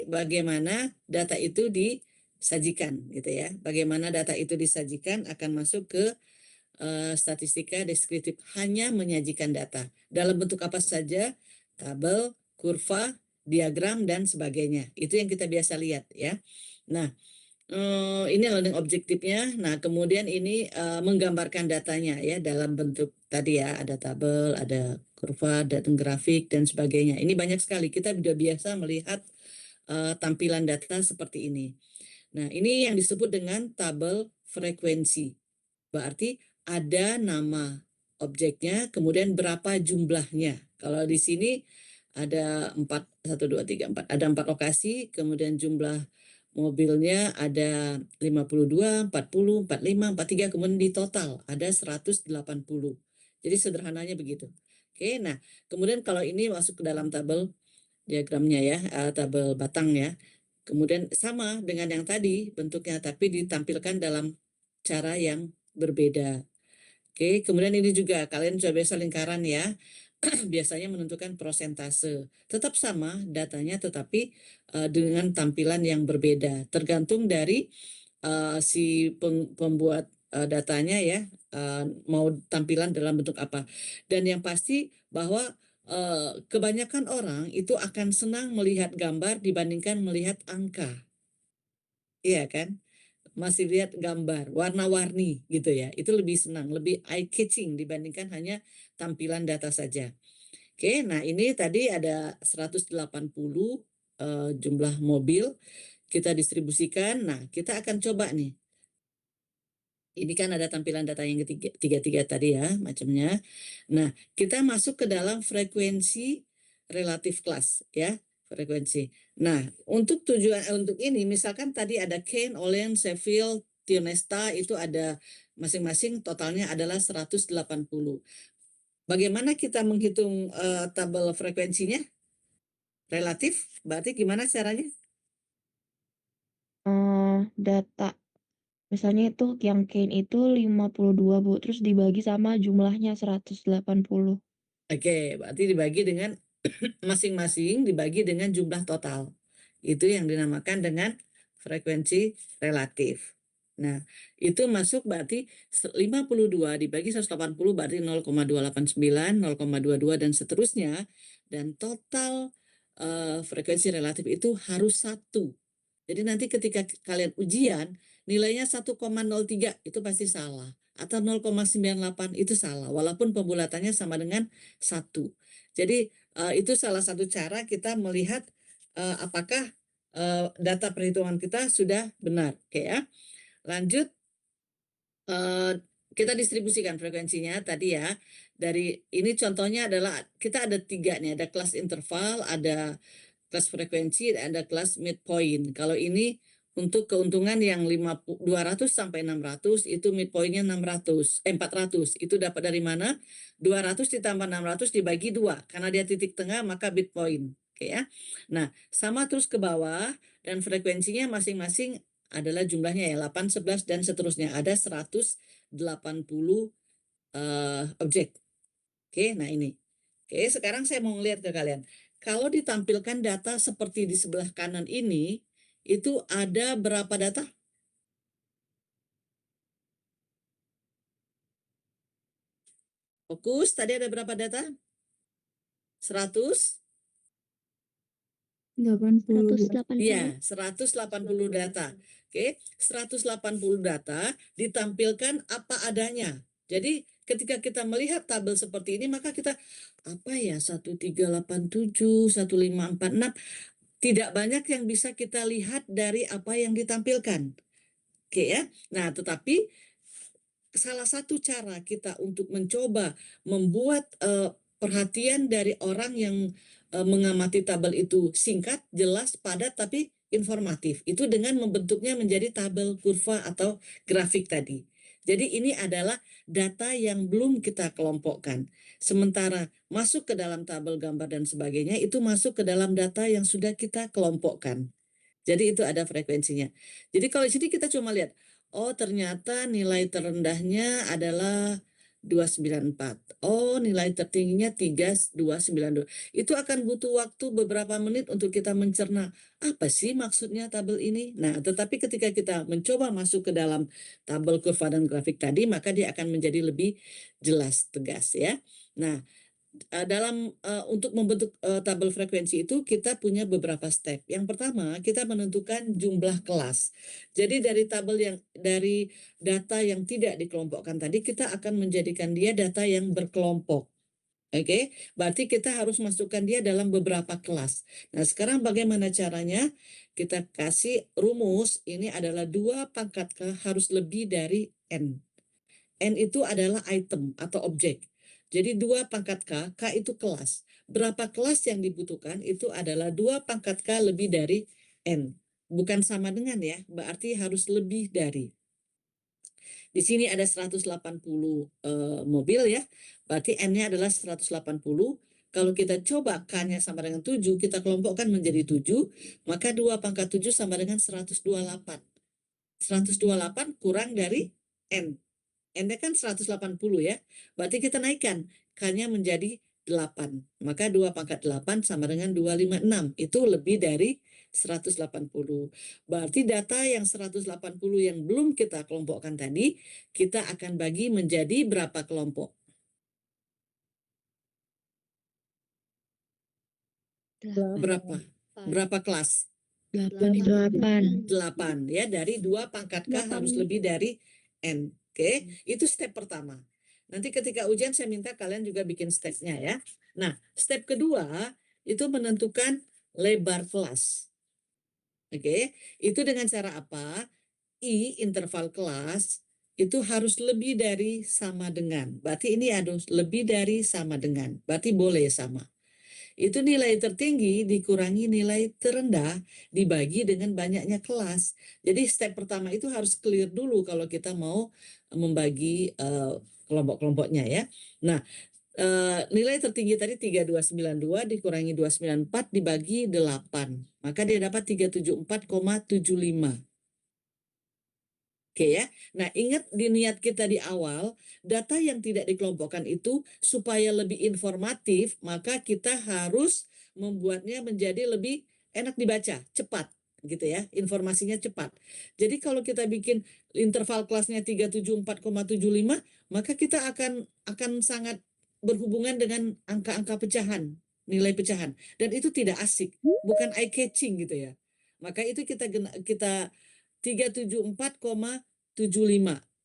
bagaimana data itu disajikan gitu ya. Bagaimana data itu disajikan akan masuk ke statistika deskriptif, hanya menyajikan data. Dalam bentuk apa saja, tabel, kurva, diagram, dan sebagainya. Itu yang kita biasa lihat ya. Nah, ini learning objektifnya. Nah, kemudian ini menggambarkan datanya ya dalam bentuk tadi ya, ada tabel, ada kurva, dan grafik, dan sebagainya. Ini banyak sekali. Kita sudah biasa melihat tampilan data seperti ini. Nah, ini yang disebut dengan tabel frekuensi. Berarti ada nama objeknya, kemudian berapa jumlahnya. Kalau di sini ada 4, 1, 2, 3, 4. Ada 4 lokasi, kemudian jumlah mobilnya ada 52, 40, 45, 43, kemudian di total ada 180. Jadi sederhananya begitu. Oke, nah kemudian kalau ini masuk ke dalam tabel diagramnya ya, tabel batang ya. Kemudian sama dengan yang tadi bentuknya, tapi ditampilkan dalam cara yang berbeda. Oke, kemudian ini juga kalian coba biasa lingkaran ya. Biasanya menentukan prosentase. Tetap sama datanya, tetapi dengan tampilan yang berbeda. Tergantung dari si pembuat datanya ya, mau tampilan dalam bentuk apa. Dan yang pasti bahwa kebanyakan orang itu akan senang melihat gambar dibandingkan melihat angka. Iya kan? Masih lihat gambar, warna-warni gitu ya. Itu lebih senang, lebih eye catching dibandingkan hanya tampilan data saja. Oke, nah ini tadi ada 180 jumlah mobil kita distribusikan. Nah, kita akan coba nih. Ini kan ada tampilan data yang ketiga tadi ya, macamnya. Nah, kita masuk ke dalam frekuensi relatif kelas ya, frekuensi. Nah, untuk tujuan untuk ini misalkan tadi ada Kane, Olen, Sheffield, Tionesta itu ada masing-masing totalnya adalah 180. Bagaimana kita menghitung tabel frekuensinya? Relatif, berarti gimana caranya? Data. Misalnya itu yang Kane itu 52, Bu, terus dibagi sama jumlahnya 180. Oke, berarti dibagi dengan masing-masing dibagi dengan jumlah total. Itu yang dinamakan dengan frekuensi relatif. Nah, itu masuk berarti 52 dibagi 180 berarti 0,289, 0,22 dan seterusnya. Dan total frekuensi relatif itu harus 1. Jadi nanti ketika kalian ujian, nilainya 1,03 itu pasti salah. Atau 0,98 itu salah, walaupun pembulatannya sama dengan 1. Jadi itu salah satu cara kita melihat apakah data perhitungan kita sudah benar. Oke ya. Lanjut, kita distribusikan frekuensinya tadi ya. Dari ini contohnya adalah kita ada 3 nih, ada kelas interval, ada kelas frekuensi, ada kelas midpoint. Kalau ini untuk keuntungan yang 200 sampai 600 itu midpointnya 400. Itu dapat dari mana? 200 ditambah 600 dibagi 2. Karena dia titik tengah maka midpoint. Oke ya. Nah, sama terus ke bawah dan frekuensinya masing-masing adalah jumlahnya ya 8, 11 dan seterusnya. Ada 180 objek. Oke, nah ini. Oke, sekarang saya mau ngeliat ke kalian. Kalau ditampilkan data seperti di sebelah kanan ini, itu ada berapa data? Fokus, tadi ada berapa data? 100? 80. 180. Iya, 180 data. Oke, 180 data ditampilkan apa adanya. Jadi ketika kita melihat tabel seperti ini, maka kita apa ya 1387, 1546, tidak banyak yang bisa kita lihat dari apa yang ditampilkan. Oke ya. Nah, tetapi salah satu cara kita untuk mencoba membuat perhatian dari orang yang mengamati tabel itu singkat, jelas, padat, tapi informatif. Itu dengan membentuknya menjadi tabel kurva atau grafik tadi. Jadi ini adalah data yang belum kita kelompokkan. Sementara masuk ke dalam tabel gambar dan sebagainya, itu masuk ke dalam data yang sudah kita kelompokkan. Jadi itu ada frekuensinya. Jadi kalau di sini kita cuma lihat, oh ternyata nilai terendahnya adalah 294. Oh, nilai tertingginya 3292. Itu akan butuh waktu beberapa menit untuk kita mencerna apa sih maksudnya tabel ini. Nah, tetapi ketika kita mencoba masuk ke dalam tabel kurva dan grafik tadi, maka dia akan menjadi lebih jelas, tegas ya. Nah, untuk membentuk tabel frekuensi itu kita punya beberapa step. Yang pertama, kita menentukan jumlah kelas. Jadi dari data yang tidak dikelompokkan tadi, kita akan menjadikan dia data yang berkelompok. Oke, berarti kita harus masukkan dia dalam beberapa kelas. Nah, sekarang bagaimana caranya? Kita kasih rumus, ini adalah 2 pangkat K harus lebih dari N. N itu adalah item atau objek. Jadi 2 pangkat K, K itu kelas. Berapa kelas yang dibutuhkan itu adalah 2 pangkat K lebih dari N. Bukan sama dengan ya, berarti harus lebih dari. Di sini ada 180 mobil ya, berarti N-nya adalah 180. Kalau kita coba K-nya sama dengan 7, kita kelompokkan menjadi 7, maka 2 pangkat 7 sama dengan 128. 128 kurang dari N. N-nya kan 180 ya. Berarti kita naikkan K-nya menjadi 8. Maka 2 pangkat 8 sama dengan 256. Itu lebih dari 180. Berarti data yang 180 yang belum kita kelompokkan tadi, kita akan bagi menjadi berapa kelompok? Berapa? Berapa kelas? 8. 8 ya, dari 2 pangkat K harus lebih dari N. Oke, itu step pertama. Nanti ketika ujian saya minta kalian juga bikin stepnya ya. Nah, step kedua itu menentukan lebar kelas. Oke, itu dengan cara apa? I interval kelas itu harus lebih dari sama dengan. Berarti ini harus lebih dari sama dengan. Berarti boleh sama. Itu nilai tertinggi dikurangi nilai terendah dibagi dengan banyaknya kelas. Jadi step pertama itu harus clear dulu kalau kita mau membagi kelompok-kelompoknya ya. Nah, nilai tertinggi tadi 3292 dikurangi 294 dibagi 8. Maka dia dapat 374,75. Oke ya. Nah, ingat di niat kita di awal, data yang tidak dikelompokkan itu supaya lebih informatif, maka kita harus membuatnya menjadi lebih enak dibaca, cepat gitu ya. Informasinya cepat. Jadi kalau kita bikin interval kelasnya 374,75, maka kita akan sangat berhubungan dengan angka-angka pecahan, nilai pecahan. Dan itu tidak asik, bukan eye catching gitu ya. Maka itu kita 374,75.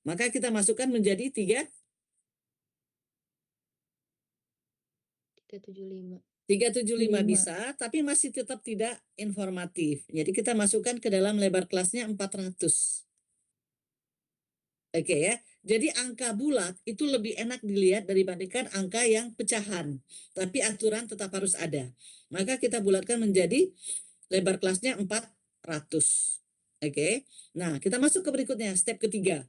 Maka kita masukkan menjadi 375. 375 bisa, tapi masih tetap tidak informatif. Jadi kita masukkan ke dalam lebar kelasnya 400. Oke ya. Jadi angka bulat itu lebih enak dilihat dibandingkan angka yang pecahan. Tapi aturan tetap harus ada. Maka kita bulatkan menjadi lebar kelasnya 400. Oke. Nah, kita masuk ke berikutnya, step ketiga.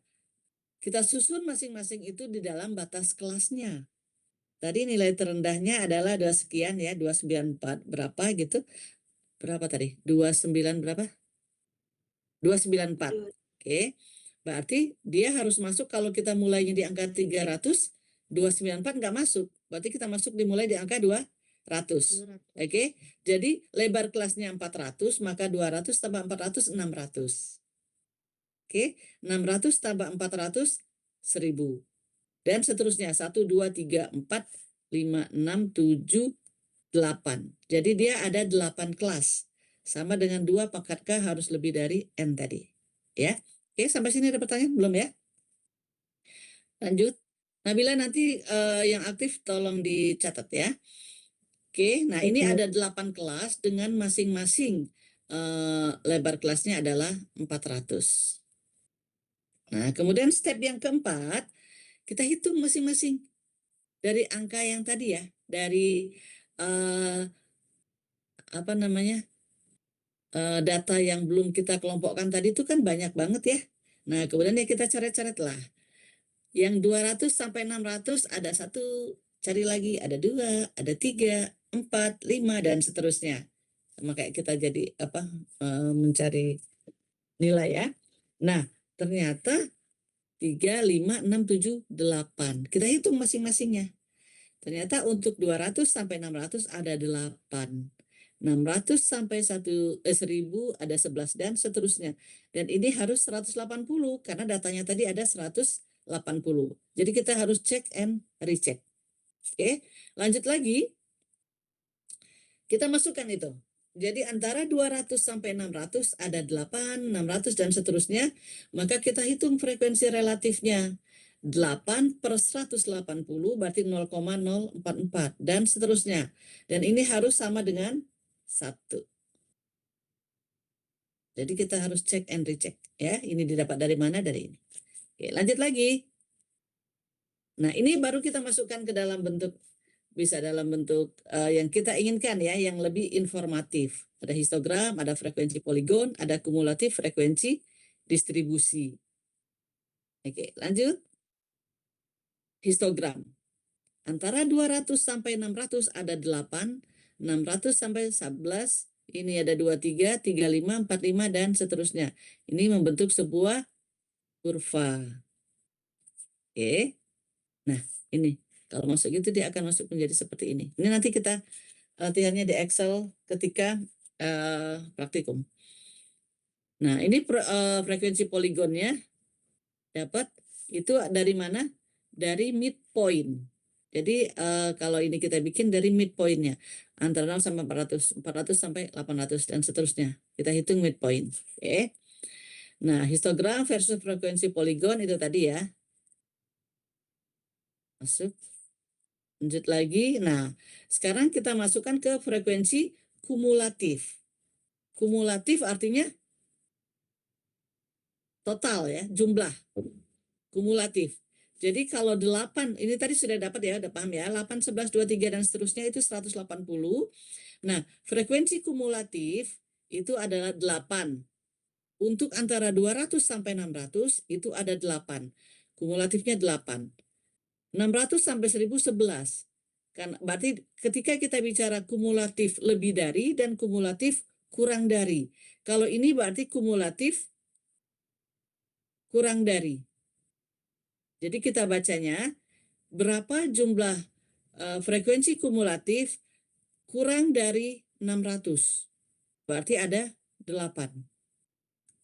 Kita susun masing-masing itu di dalam batas kelasnya. Tadi nilai terendahnya adalah 2 sekian ya, 294 berapa gitu. Berapa tadi? 29 berapa? 294. Oke. Berarti dia harus masuk kalau kita mulainya di angka 300, 294 nggak masuk. Berarti kita masuk dimulai di angka 200. Oke. Jadi lebar kelasnya 400, maka 200 tambah 400, 600. Oke. 600 tambah 400, 1000. Dan seterusnya 1, 2, 3, 4, 5, 6, 7, 8. Jadi dia ada 8 kelas. Sama dengan 2 pangkat K harus lebih dari N tadi. Ya. Oke, sampai sini ada pertanyaan? Belum ya? Lanjut. Nabila nanti yang aktif tolong dicatat ya. Oke, nah ini ada 8 kelas dengan masing-masing lebar kelasnya adalah 400. Nah, kemudian step yang keempat, kita hitung masing-masing. Dari angka yang tadi ya, dari apa namanya data yang belum kita kelompokkan tadi itu kan banyak banget ya. Nah, kemudian ya kita coret-coret lah. Yang 200 sampai 600 ada 1, cari lagi ada 2, ada 3, 4, 5 dan seterusnya. Sama kayak kita jadi mencari nilai ya. Nah, ternyata 3, 5, 6, 7, 8. Kita hitung masing-masingnya. Ternyata untuk 200 sampai 600 ada 8. 600 sampai 1000 ada 11 dan seterusnya. Dan ini harus 180 karena datanya tadi ada 180. Jadi kita harus cek and recheck. Oke, lanjut lagi. Kita masukkan itu. Jadi antara 200 sampai 600 ada 8, 600 dan seterusnya. Maka kita hitung frekuensi relatifnya. 8 per 180 berarti 0,044 dan seterusnya. Dan ini harus sama dengan 1. Jadi kita harus cek and recheck ya. Ini didapat dari mana? Dari ini. Oke, lanjut lagi. Nah, ini baru kita masukkan ke dalam bentuk, bisa dalam bentuk yang kita inginkan ya, yang lebih informatif. Ada histogram, ada frekuensi poligon, ada kumulatif frekuensi distribusi. Oke, lanjut. Histogram. Antara 200 sampai 600 ada 8, 600 sampai 11, ini ada 23, 35, 45, dan seterusnya. Ini membentuk sebuah kurva. Oke. Nah, ini. Kalau masuk gitu dia akan masuk menjadi seperti ini. Ini nanti kita latihannya di Excel ketika praktikum. Nah, ini frekuensi poligonnya dapat itu dari mana? Dari midpoint. Jadi kalau ini kita bikin dari midpointnya antara 0 sampai 400, 400 sampai 800 dan seterusnya. Kita hitung midpoint. Oke. Nah, histogram versus frekuensi poligon itu tadi ya. Masuk. Lanjut lagi. Nah, sekarang kita masukkan ke frekuensi kumulatif. Kumulatif artinya total ya, jumlah. Kumulatif. Jadi kalau 8, ini tadi sudah dapat ya, udah paham ya. 8, 11, 23 dan seterusnya itu 180. Nah, frekuensi kumulatif itu adalah 8. Untuk antara 200 sampai 600 itu ada 8. Kumulatifnya 8. 600 sampai 1000 11. Kan berarti ketika kita bicara kumulatif lebih dari dan kumulatif kurang dari. Kalau ini berarti kumulatif kurang dari. Jadi kita bacanya berapa jumlah frekuensi kumulatif kurang dari 600. Berarti ada 8.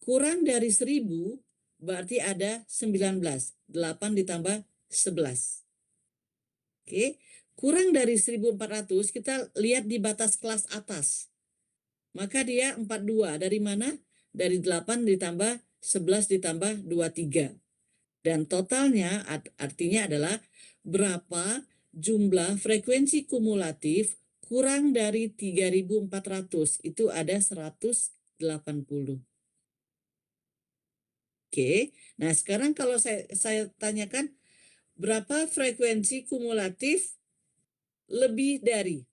Kurang dari 1000 berarti ada 19. 8 ditambah 11. Oke. Kurang dari 1400 kita lihat di batas kelas atas. Maka dia 42. Dari mana? Dari 8 ditambah 11 ditambah 23. Dan totalnya artinya adalah berapa jumlah frekuensi kumulatif kurang dari 3400. Itu ada 180. Oke. Nah, sekarang kalau saya tanyakan berapa frekuensi kumulatif lebih dari.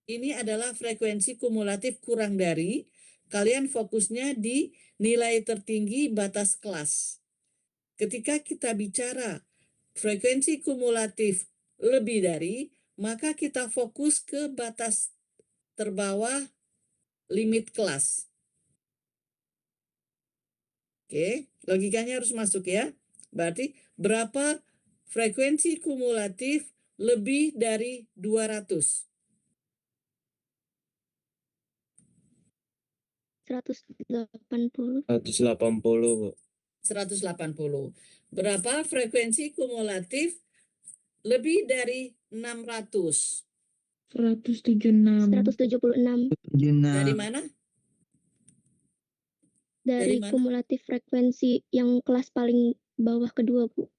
Ini adalah frekuensi kumulatif kurang dari. Kalian fokusnya di nilai tertinggi batas kelas. Ketika kita bicara frekuensi kumulatif lebih dari, maka kita fokus ke batas terbawah limit kelas. Oke, logikanya harus masuk ya. Berarti berapa frekuensi kumulatif lebih dari 200? 180. 180, Bu. 180. Berapa frekuensi kumulatif lebih dari 600? 176. 176 Dari mana? Dari dari mana? kumulatif frekuensi yang kelas paling bawah kedua, Bu.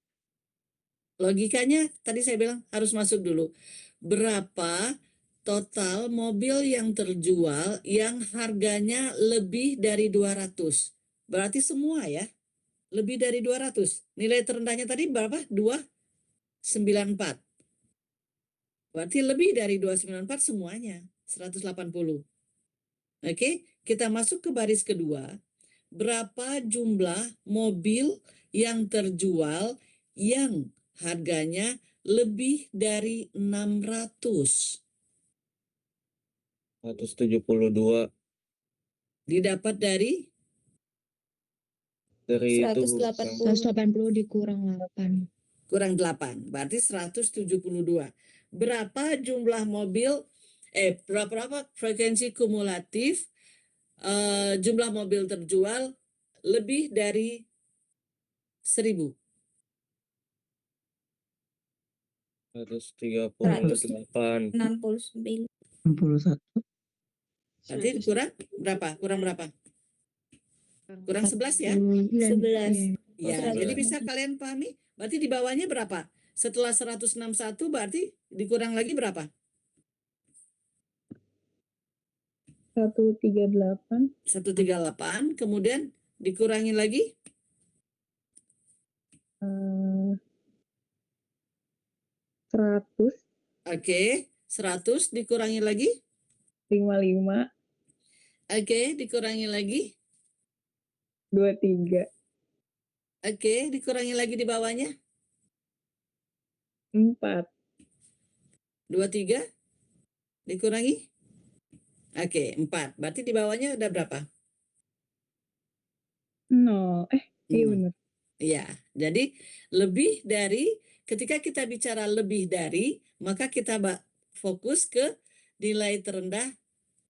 Logikanya tadi saya bilang harus masuk dulu. Berapa total mobil yang terjual yang harganya lebih dari 200? Berarti semua ya. Lebih dari 200. Nilai terendahnya tadi berapa? 294. Berarti lebih dari 294 semuanya. 180. Oke, kita masuk ke baris kedua. Berapa jumlah mobil yang terjual yang harganya lebih dari 600? 172. Didapat dari Dari itu Bu. 180. 180 dikurang 8. Kurang 8, berarti 172. Berapa jumlah mobil, berapa frekuensi kumulatif jumlah mobil terjual lebih dari 1000? 138. 69. 61. Berarti kurang berapa? Kurang berapa? Kurang 11 ya? 11. Ya, 11. jadi bisa kalian pahami. Berarti di bawahnya berapa? Setelah 161 berarti dikurang lagi berapa? 138. 138, kemudian dikurangi lagi 100. Oke, 100 dikurangi lagi. 55. Oke, dikurangi lagi. 23. Oke, dikurangi lagi di bawahnya. 4. 23 dikurangi. Oke, 4. Berarti di bawahnya ada berapa? 0. Iya benar. Iya, jadi lebih dari, ketika kita bicara lebih dari, maka kita fokus ke nilai terendah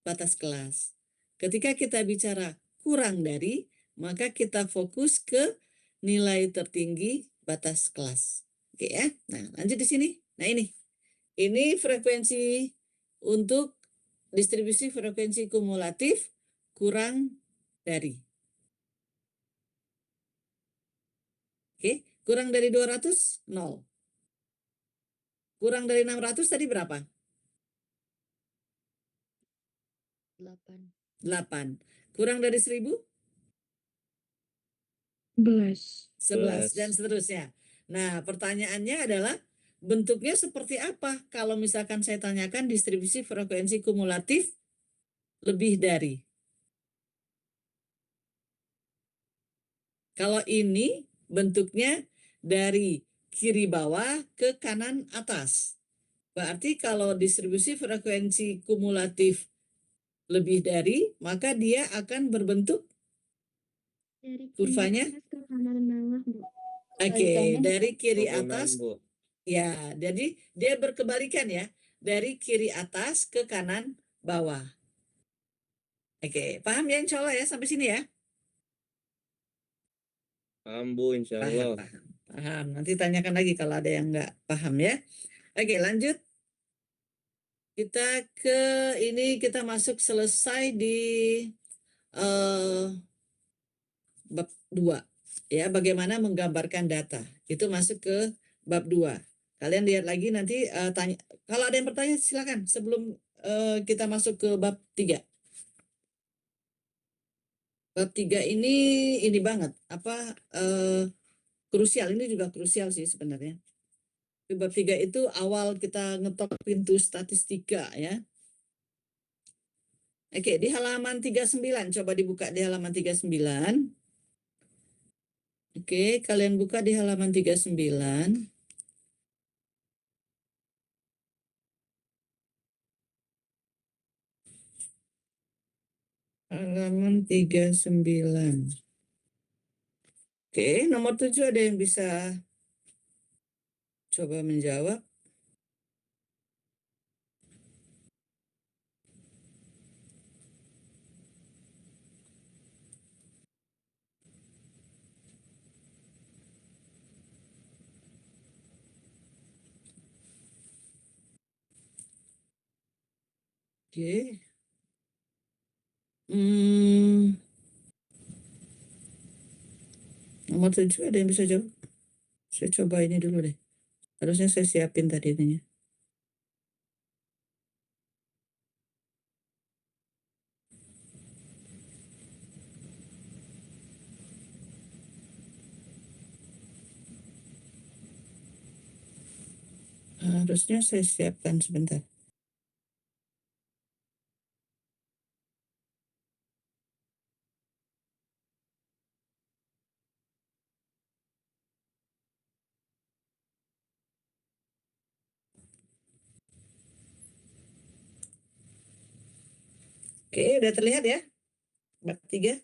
batas kelas. Ketika kita bicara kurang dari, maka kita fokus ke nilai tertinggi batas kelas. Oke ya. Nah, lanjut di sini. Nah, ini frekuensi untuk distribusi frekuensi kumulatif kurang dari. Oke, kurang dari 200, 0. Kurang dari 600 tadi berapa? 8. 8. Kurang dari 1000? 11. 11 dan seterusnya. Nah, pertanyaannya adalah bentuknya seperti apa kalau misalkan saya tanyakan distribusi frekuensi kumulatif lebih dari. Kalau ini bentuknya dari kiri bawah ke kanan atas. Berarti kalau distribusi frekuensi kumulatif lebih dari, maka dia akan berbentuk Dari kurvanya. kiri atas ke kanan bawah, Bu. Oke, dari kiri Turunan, atas. Bu. Ya, jadi dia berkebalikan ya. Dari kiri atas ke kanan bawah. Oke, paham ya insya Allah ya sampai sini ya? Paham Bu, insya Paham, Allah. paham. Nanti tanyakan lagi kalau ada yang nggak paham ya. Oke, lanjut. Kita ke ini, kita masuk selesai di bab 2. Ya, bagaimana menggambarkan data. Itu masuk ke bab 2. Kalian lihat lagi nanti tanya. Kalau ada yang bertanya silakan sebelum kita masuk ke bab 3. Bab 3 ini banget. Krusial, ini juga krusial sih sebenarnya. Bab 3 itu awal kita ngetok pintu statistika ya. Oke, di halaman 39, coba dibuka di halaman 39. Oke, kalian buka di halaman 39. Halaman 39. Oke, nomor 7 ada yang bisa coba menjawab? Oke. Nomor 7 ada yang bisa jawab? Saya coba ini dulu deh. Harusnya saya siapin tadi ininya. Harusnya saya siapkan sebentar. Oke, udah terlihat ya? Bab 3.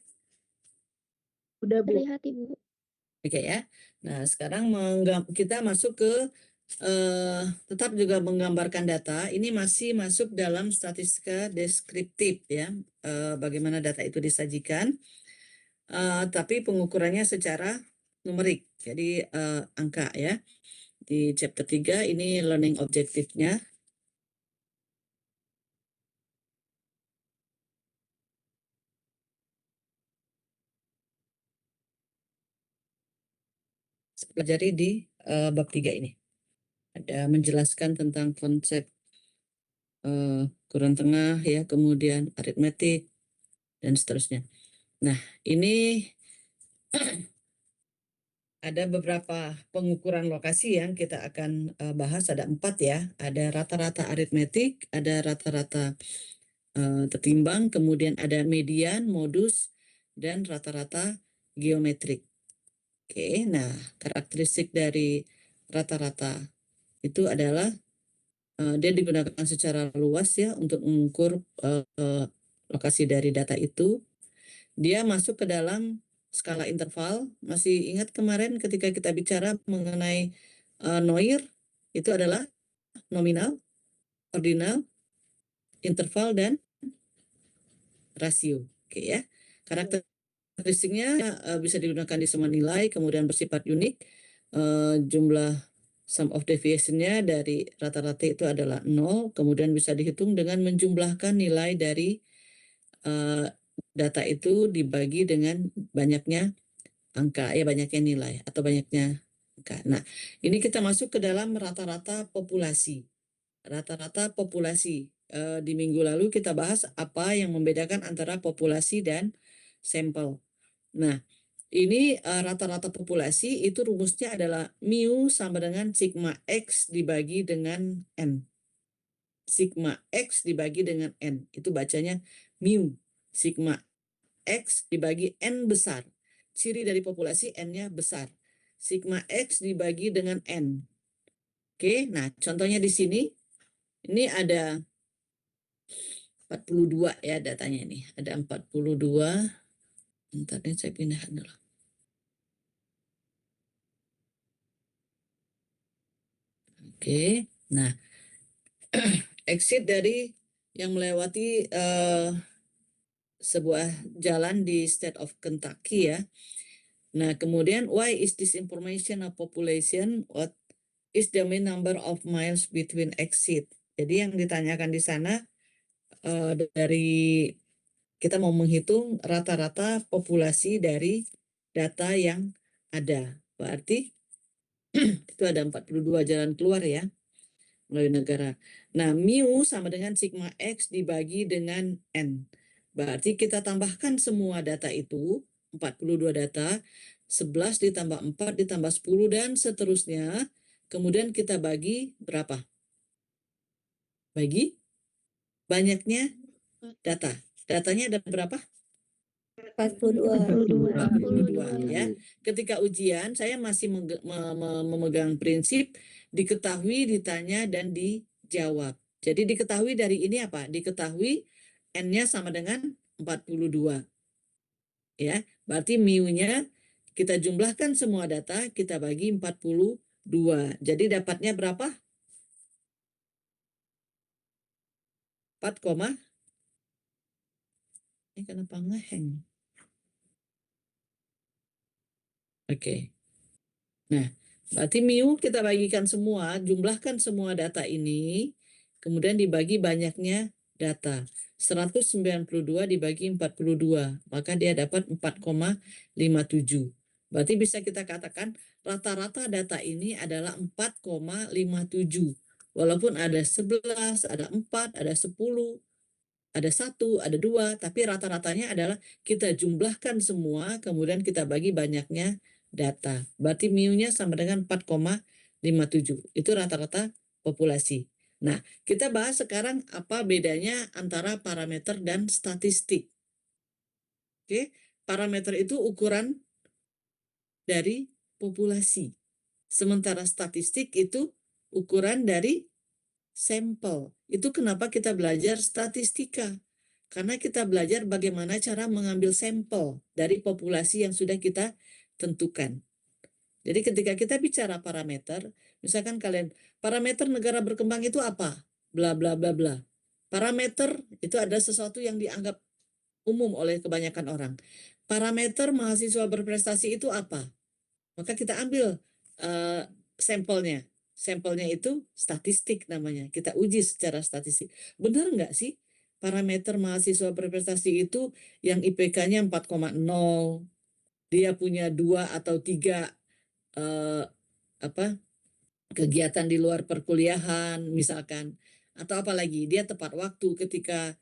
Udah, Bu. Terlihat, Ibu. Oke ya. Nah, sekarang kita masuk ke tetap juga menggambarkan data. Ini masih masuk dalam statistika deskriptif ya. Bagaimana data itu disajikan. Tapi pengukurannya secara numerik. Jadi angka ya. Di chapter 3 ini learning objektifnya. Pelajari di bab 3 ini. Ada menjelaskan tentang konsep kurang tengah ya, kemudian aritmetik dan seterusnya. Nah, ini ada beberapa pengukuran lokasi yang kita akan bahas, ada 4 ya. Ada rata-rata aritmetik, ada rata-rata tertimbang, kemudian ada median, modus, dan rata-rata geometrik. Oke, nah karakteristik dari rata-rata itu adalah dia digunakan secara luas ya untuk mengukur lokasi dari data itu. Dia masuk ke dalam skala interval. Masih ingat kemarin ketika kita bicara mengenai Noir, itu adalah nominal, ordinal, interval, dan rasio. Oke ya. Karakteristiknya bisa digunakan di semua nilai, kemudian bersifat unik. Jumlah sum of deviation-nya dari rata-rata itu adalah 0, kemudian bisa dihitung dengan menjumlahkan nilai dari data itu dibagi dengan banyaknya angka, ya banyaknya nilai atau banyaknya angka. Nah, ini kita masuk ke dalam rata-rata populasi. Rata-rata populasi. Di minggu lalu kita bahas apa yang membedakan antara populasi dan sampel. Nah, ini rata-rata populasi itu rumusnya adalah mu sama dengan sigma X dibagi dengan N. Sigma X dibagi dengan N. Itu bacanya mu. Sigma X dibagi N besar. Ciri dari populasi N-nya besar. Sigma X dibagi dengan N. Oke, nah contohnya di sini. Ini ada 42 ya datanya ini. Ada 42. Bentar deh saya pindahkan dulu. Oke, nah exit dari yang melewati sebuah jalan di state of Kentucky ya. Nah, kemudian why is this information of population? What is the mean number of miles between exit? Jadi yang ditanyakan di sana dari kita mau menghitung rata-rata populasi dari data yang ada. Berarti itu ada 42 jalan keluar ya melalui negara. Nah, mu sama dengan sigma X dibagi dengan N. Berarti kita tambahkan semua data itu, 42 data, 11 ditambah 4 ditambah 10 dan seterusnya. Kemudian kita bagi berapa? Bagi banyaknya data. Datanya ada berapa? 42 ya. Ketika ujian saya masih memegang prinsip diketahui, ditanya, dan dijawab. Jadi diketahui dari ini apa? Diketahui N-nya sama dengan 42. Ya, berarti mu-nya kita jumlahkan semua data, kita bagi 42. Jadi dapatnya berapa? 4, ini kenapa ngeheng? Oke. Nah, berarti mu kita bagikan semua, jumlahkan semua data ini, kemudian dibagi banyaknya data. 192 dibagi 42, maka dia dapat 4,57. Berarti bisa kita katakan rata-rata data ini adalah 4,57. Walaupun ada 11, ada 4, ada 10, ada 1, ada 2, tapi rata-ratanya adalah kita jumlahkan semua, kemudian kita bagi banyaknya data. Berarti mu-nya sama dengan 4,57. Itu rata-rata populasi. Nah, kita bahas sekarang apa bedanya antara parameter dan statistik. Oke, parameter itu ukuran dari populasi. Sementara statistik itu ukuran dari sampel. Itu kenapa kita belajar statistika. Karena kita belajar bagaimana cara mengambil sampel dari populasi yang sudah kita tentukan. Jadi ketika kita bicara parameter, misalkan kalian, parameter negara berkembang itu apa? Bla bla bla bla. Parameter itu ada sesuatu yang dianggap umum oleh kebanyakan orang. Parameter mahasiswa berprestasi itu apa? Maka kita ambil sampelnya. Sampelnya itu statistik namanya. Kita uji secara statistik. Benar nggak sih parameter mahasiswa berprestasi itu yang IPK-nya 4,0, dia punya 2 atau 3 kegiatan di luar perkuliahan misalkan, atau apalagi dia tepat waktu ketika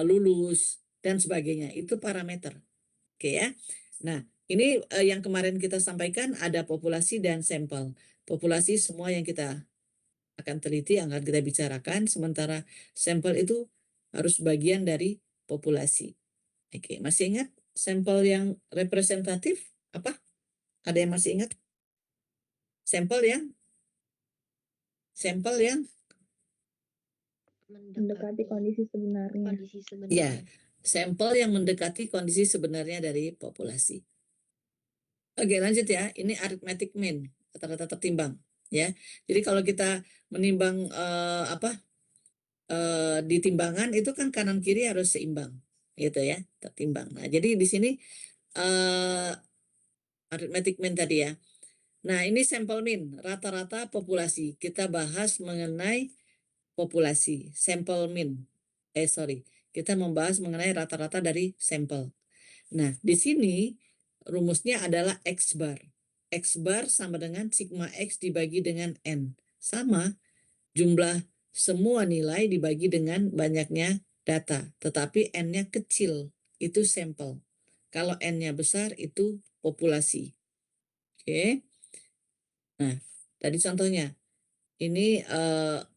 lulus dan sebagainya, itu parameter. Oke ya. Nah, ini yang kemarin kita sampaikan ada populasi dan sampel. Populasi semua yang kita akan teliti, yang akan kita bicarakan, sementara sampel itu harus bagian dari populasi. Oke, masih ingat sampel yang representatif apa? Ada yang masih ingat? Sampel yang Mendekati kondisi sebenarnya. ya, sampel yang mendekati kondisi sebenarnya dari populasi. Oke, lanjut ya. Ini arithmetic mean, rata-rata tertimbang, ya. Jadi kalau kita menimbang di timbangan itu kan kanan kiri harus seimbang, gitu ya, tertimbang. Nah, jadi di sini arithmetic mean tadi ya. Nah, ini sampel mean, rata-rata populasi. Kita bahas mengenai populasi, sampel mean. Kita membahas mengenai rata-rata dari sampel. Nah, di sini rumusnya adalah X bar. X bar sama dengan sigma X dibagi dengan N. Sama, jumlah semua nilai dibagi dengan banyaknya data. Tetapi N-nya kecil, itu sampel. Kalau N-nya besar, itu populasi. Oke. Nah, tadi contohnya. Ini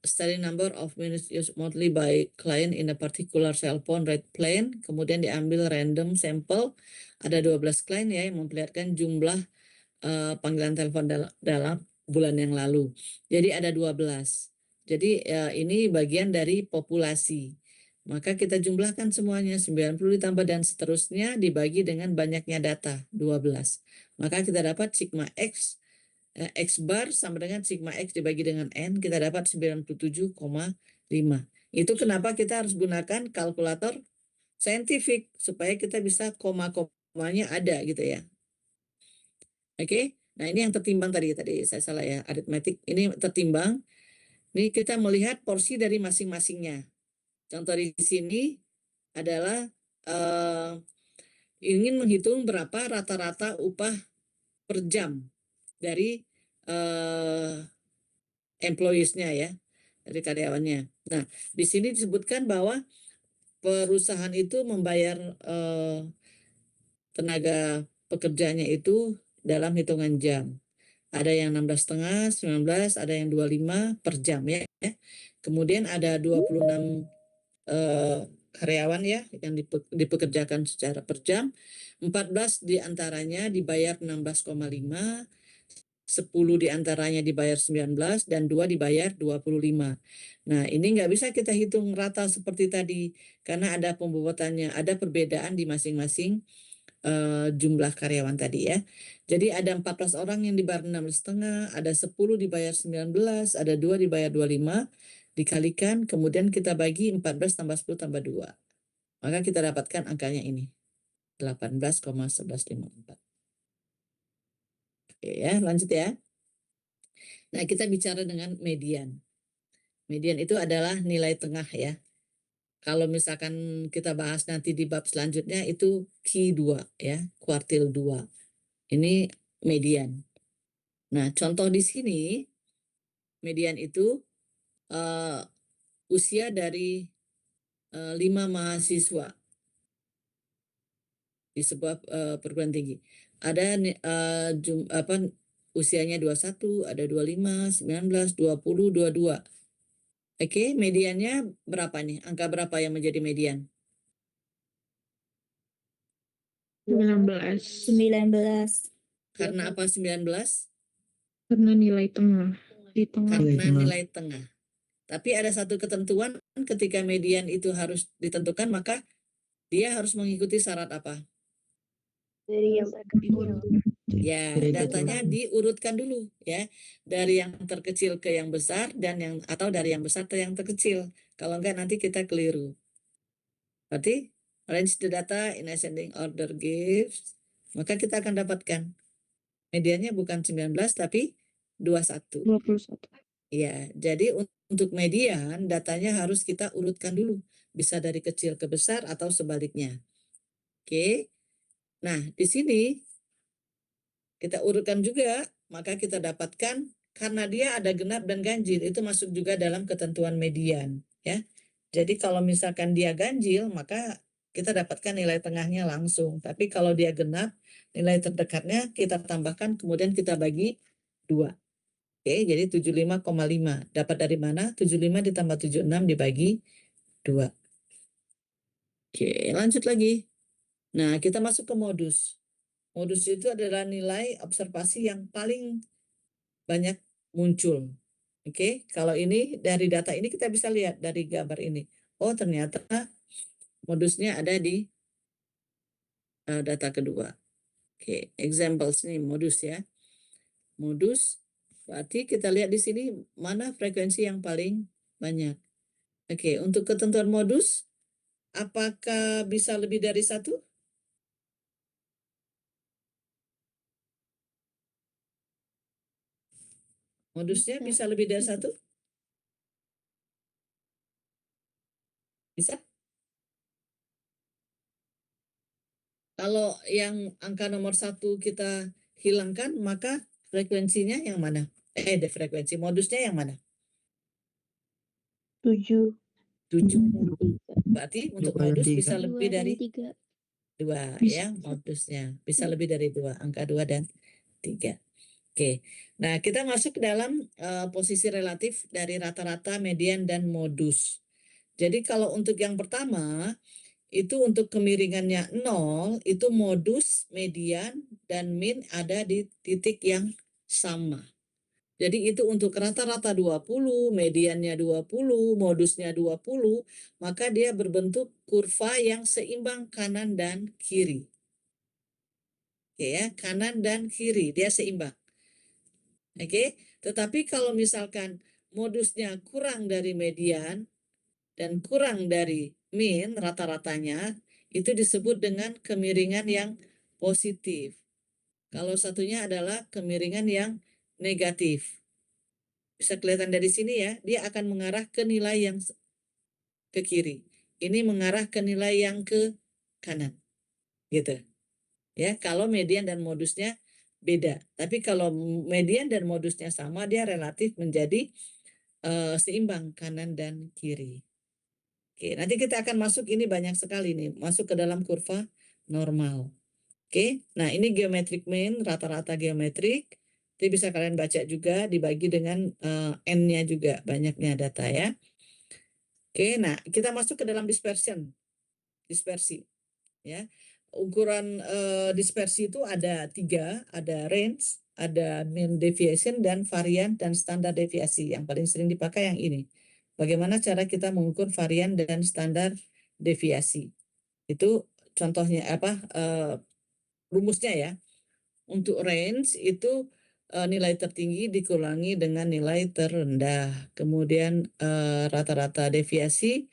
study number of minutes used monthly by client in a particular cell phone rate plan. Kemudian diambil random sampel. Ada 12 klien ya yang memperlihatkan jumlah panggilan telepon dalam bulan yang lalu. Jadi ada 12. Jadi ini bagian dari populasi. Maka kita jumlahkan semuanya 90 ditambah dan seterusnya dibagi dengan banyaknya data 12. Maka kita dapat sigma X X bar sama dengan sigma X dibagi dengan N, kita dapat 97,5. Itu kenapa kita harus gunakan kalkulator saintifik, supaya kita bisa koma-komanya ada gitu ya. Oke, nah ini yang tertimbang tadi saya salah ya, aritmetik. Ini tertimbang. Ini kita melihat porsi dari masing-masingnya. Contoh di sini adalah ingin menghitung berapa rata-rata upah per jam dari employees-nya ya, dari karyawannya. Nah, di sini disebutkan bahwa perusahaan itu membayar tenaga pekerjanya itu dalam hitungan jam. Ada yang 16,5, 19, ada yang 25 per jam ya. Kemudian ada 26 karyawan ya yang dipekerjakan secara per jam. 14 diantaranya dibayar 16,5, 10 diantaranya dibayar 19 dan 2 dibayar 25. Nah, ini nggak bisa kita hitung rata seperti tadi karena ada pembobotannya, ada perbedaan di masing-masing jumlah karyawan tadi ya. Jadi ada 14 orang yang dibayar 16,5, ada 10 dibayar 19, ada 2 dibayar 25, dikalikan kemudian kita bagi 14 tambah 10 tambah 2. Maka kita dapatkan angkanya ini, 18,1154. Oke ya, lanjut ya. Nah, kita bicara dengan median. Median itu adalah nilai tengah ya. Kalau misalkan kita bahas nanti di bab selanjutnya itu Q2 ya, kuartil 2. Ini median. Nah, contoh di sini median itu usia dari 5 mahasiswa di sebuah perguruan tinggi. Ada usianya 21, ada 25, 19, 20, 22. Oke, mediannya berapa nih? Angka berapa yang menjadi median? 19. 19. Karena apa 19? Karena nilai tengah. Di tengah. Karena nilai tengah. Tapi ada satu ketentuan ketika median itu harus ditentukan, maka Dia harus mengikuti syarat apa? Dari yang terkecil. Ya, datanya diurutkan dulu ya, dari yang terkecil ke yang besar dan atau dari yang besar ke yang terkecil. Kalau enggak nanti kita keliru. Berarti arrange the data in ascending order gives, maka kita akan dapatkan mediannya bukan 19 tapi 21. 21. Ya, jadi untuk median datanya harus kita urutkan dulu. Bisa dari kecil ke besar atau sebaliknya. Oke. Nah, di sini kita urutkan juga, maka kita dapatkan karena dia ada genap dan ganjil, itu masuk juga dalam ketentuan median. Ya. Jadi kalau misalkan dia ganjil, maka kita dapatkan nilai tengahnya langsung. Tapi kalau dia genap, nilai terdekatnya kita tambahkan, kemudian kita bagi 2. Oke, jadi 75,5. Dapat dari mana? 75 ditambah 76 dibagi 2. Oke, lanjut lagi. Nah, kita masuk ke modus. Modus itu adalah nilai observasi yang paling banyak muncul. Oke, kalau ini dari data ini kita bisa lihat dari gambar ini. Oh, ternyata modusnya ada di data kedua. Oke, examples nih modus ya. Modus berarti kita lihat di sini mana frekuensi yang paling banyak. Oke, untuk ketentuan modus apakah bisa lebih dari 1? Modusnya bisa lebih dari 1? Bisa? Kalau yang angka nomor 1 kita hilangkan, maka frekuensinya yang mana? Frekuensi modusnya yang mana? 7. 7. Berarti untuk modus bisa 2 lebih dan dari 3. 2 Bisa. ya modusnya. Bisa lebih dari 2, angka 2 dan 3. Oke. Nah, kita masuk ke dalam posisi relatif dari rata-rata, median, dan modus. Jadi kalau untuk yang pertama, itu untuk kemiringannya 0, itu modus, median, dan min ada di titik yang sama. Jadi itu untuk rata-rata 20, mediannya 20, modusnya 20, maka dia berbentuk kurva yang seimbang kanan dan kiri. Oke ya, kanan dan kiri, dia seimbang. Oke, tetapi kalau misalkan modusnya kurang dari median dan kurang dari min rata-ratanya, itu disebut dengan kemiringan yang positif. Kalau satunya adalah kemiringan yang negatif. Bisa kelihatan dari sini ya, dia akan mengarah ke nilai yang ke kiri. Ini mengarah ke nilai yang ke kanan. Gitu. Ya, kalau median dan modusnya beda. Tapi kalau median dan modusnya sama, dia relatif menjadi seimbang kanan dan kiri. Oke, nanti kita akan masuk, ini banyak sekali nih, masuk ke dalam kurva normal. Oke, nah ini geometric mean, rata-rata geometrik. Itu bisa kalian baca juga, dibagi dengan N-nya juga, banyaknya data ya. Oke, nah kita masuk ke dalam dispersi. Ya, ukuran dispersi itu ada 3, ada range, ada mean deviation, dan varian dan standar deviasi. Yang paling sering dipakai yang ini. Bagaimana cara kita mengukur varian dan standar deviasi? Itu contohnya apa? Rumusnya ya. Untuk range itu nilai tertinggi dikurangi dengan nilai terendah. Kemudian rata-rata deviasi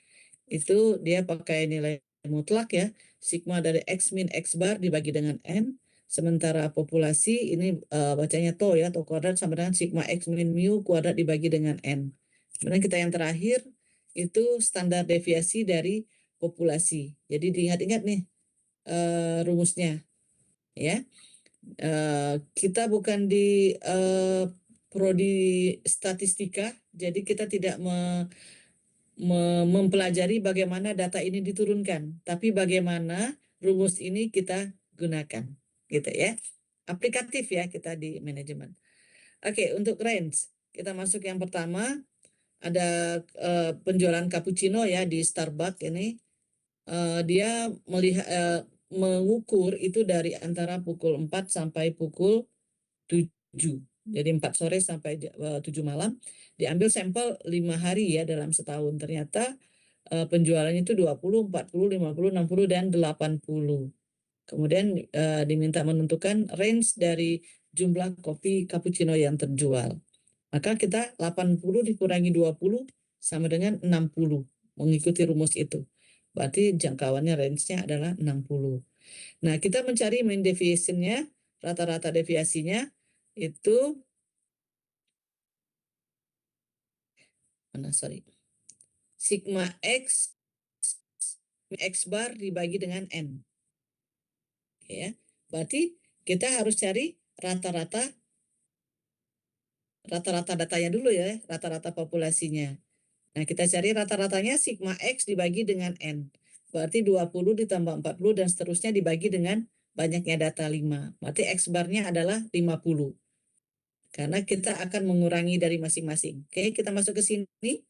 itu dia pakai nilai mutlak ya. Sigma dari X min X bar dibagi dengan N. Sementara populasi ini bacanya to ya, to kuadrat sama dengan sigma X min mu kuadrat dibagi dengan N. Kemudian kita yang terakhir itu standar deviasi dari populasi. Jadi diingat-ingat nih rumusnya ya. Kita bukan di prodi statistika, jadi kita tidak mempelajari bagaimana data ini diturunkan, tapi bagaimana rumus ini kita gunakan, gitu ya. Aplikatif ya kita di manajemen. Oke, untuk range kita masuk yang pertama, ada penjualan cappuccino ya di Starbucks ini. Dia mengukur itu dari antara pukul 4 sampai pukul 7. Jadi 4 sore sampai 7 malam. Diambil sampel 5 hari ya dalam setahun. Ternyata penjualannya itu 20, 40, 50, 60, dan 80. Kemudian diminta menentukan range dari jumlah kopi cappuccino yang terjual. Maka kita 80 dikurangi 20 sama dengan 60, mengikuti rumus itu. Berarti jangkauannya range-nya adalah 60. Nah, kita mencari mean deviation-nya, rata-rata deviasinya itu sigma X bar dibagi dengan N. Oke ya. Berarti kita harus cari rata-rata datanya dulu ya, rata-rata populasinya. Nah, kita cari rata-ratanya sigma X dibagi dengan N. Berarti 20 ditambah 40 dan seterusnya dibagi dengan banyaknya data 5. Berarti X barnya adalah 50. Karena kita akan mengurangi dari masing-masing. Oke, kita masuk ke sini.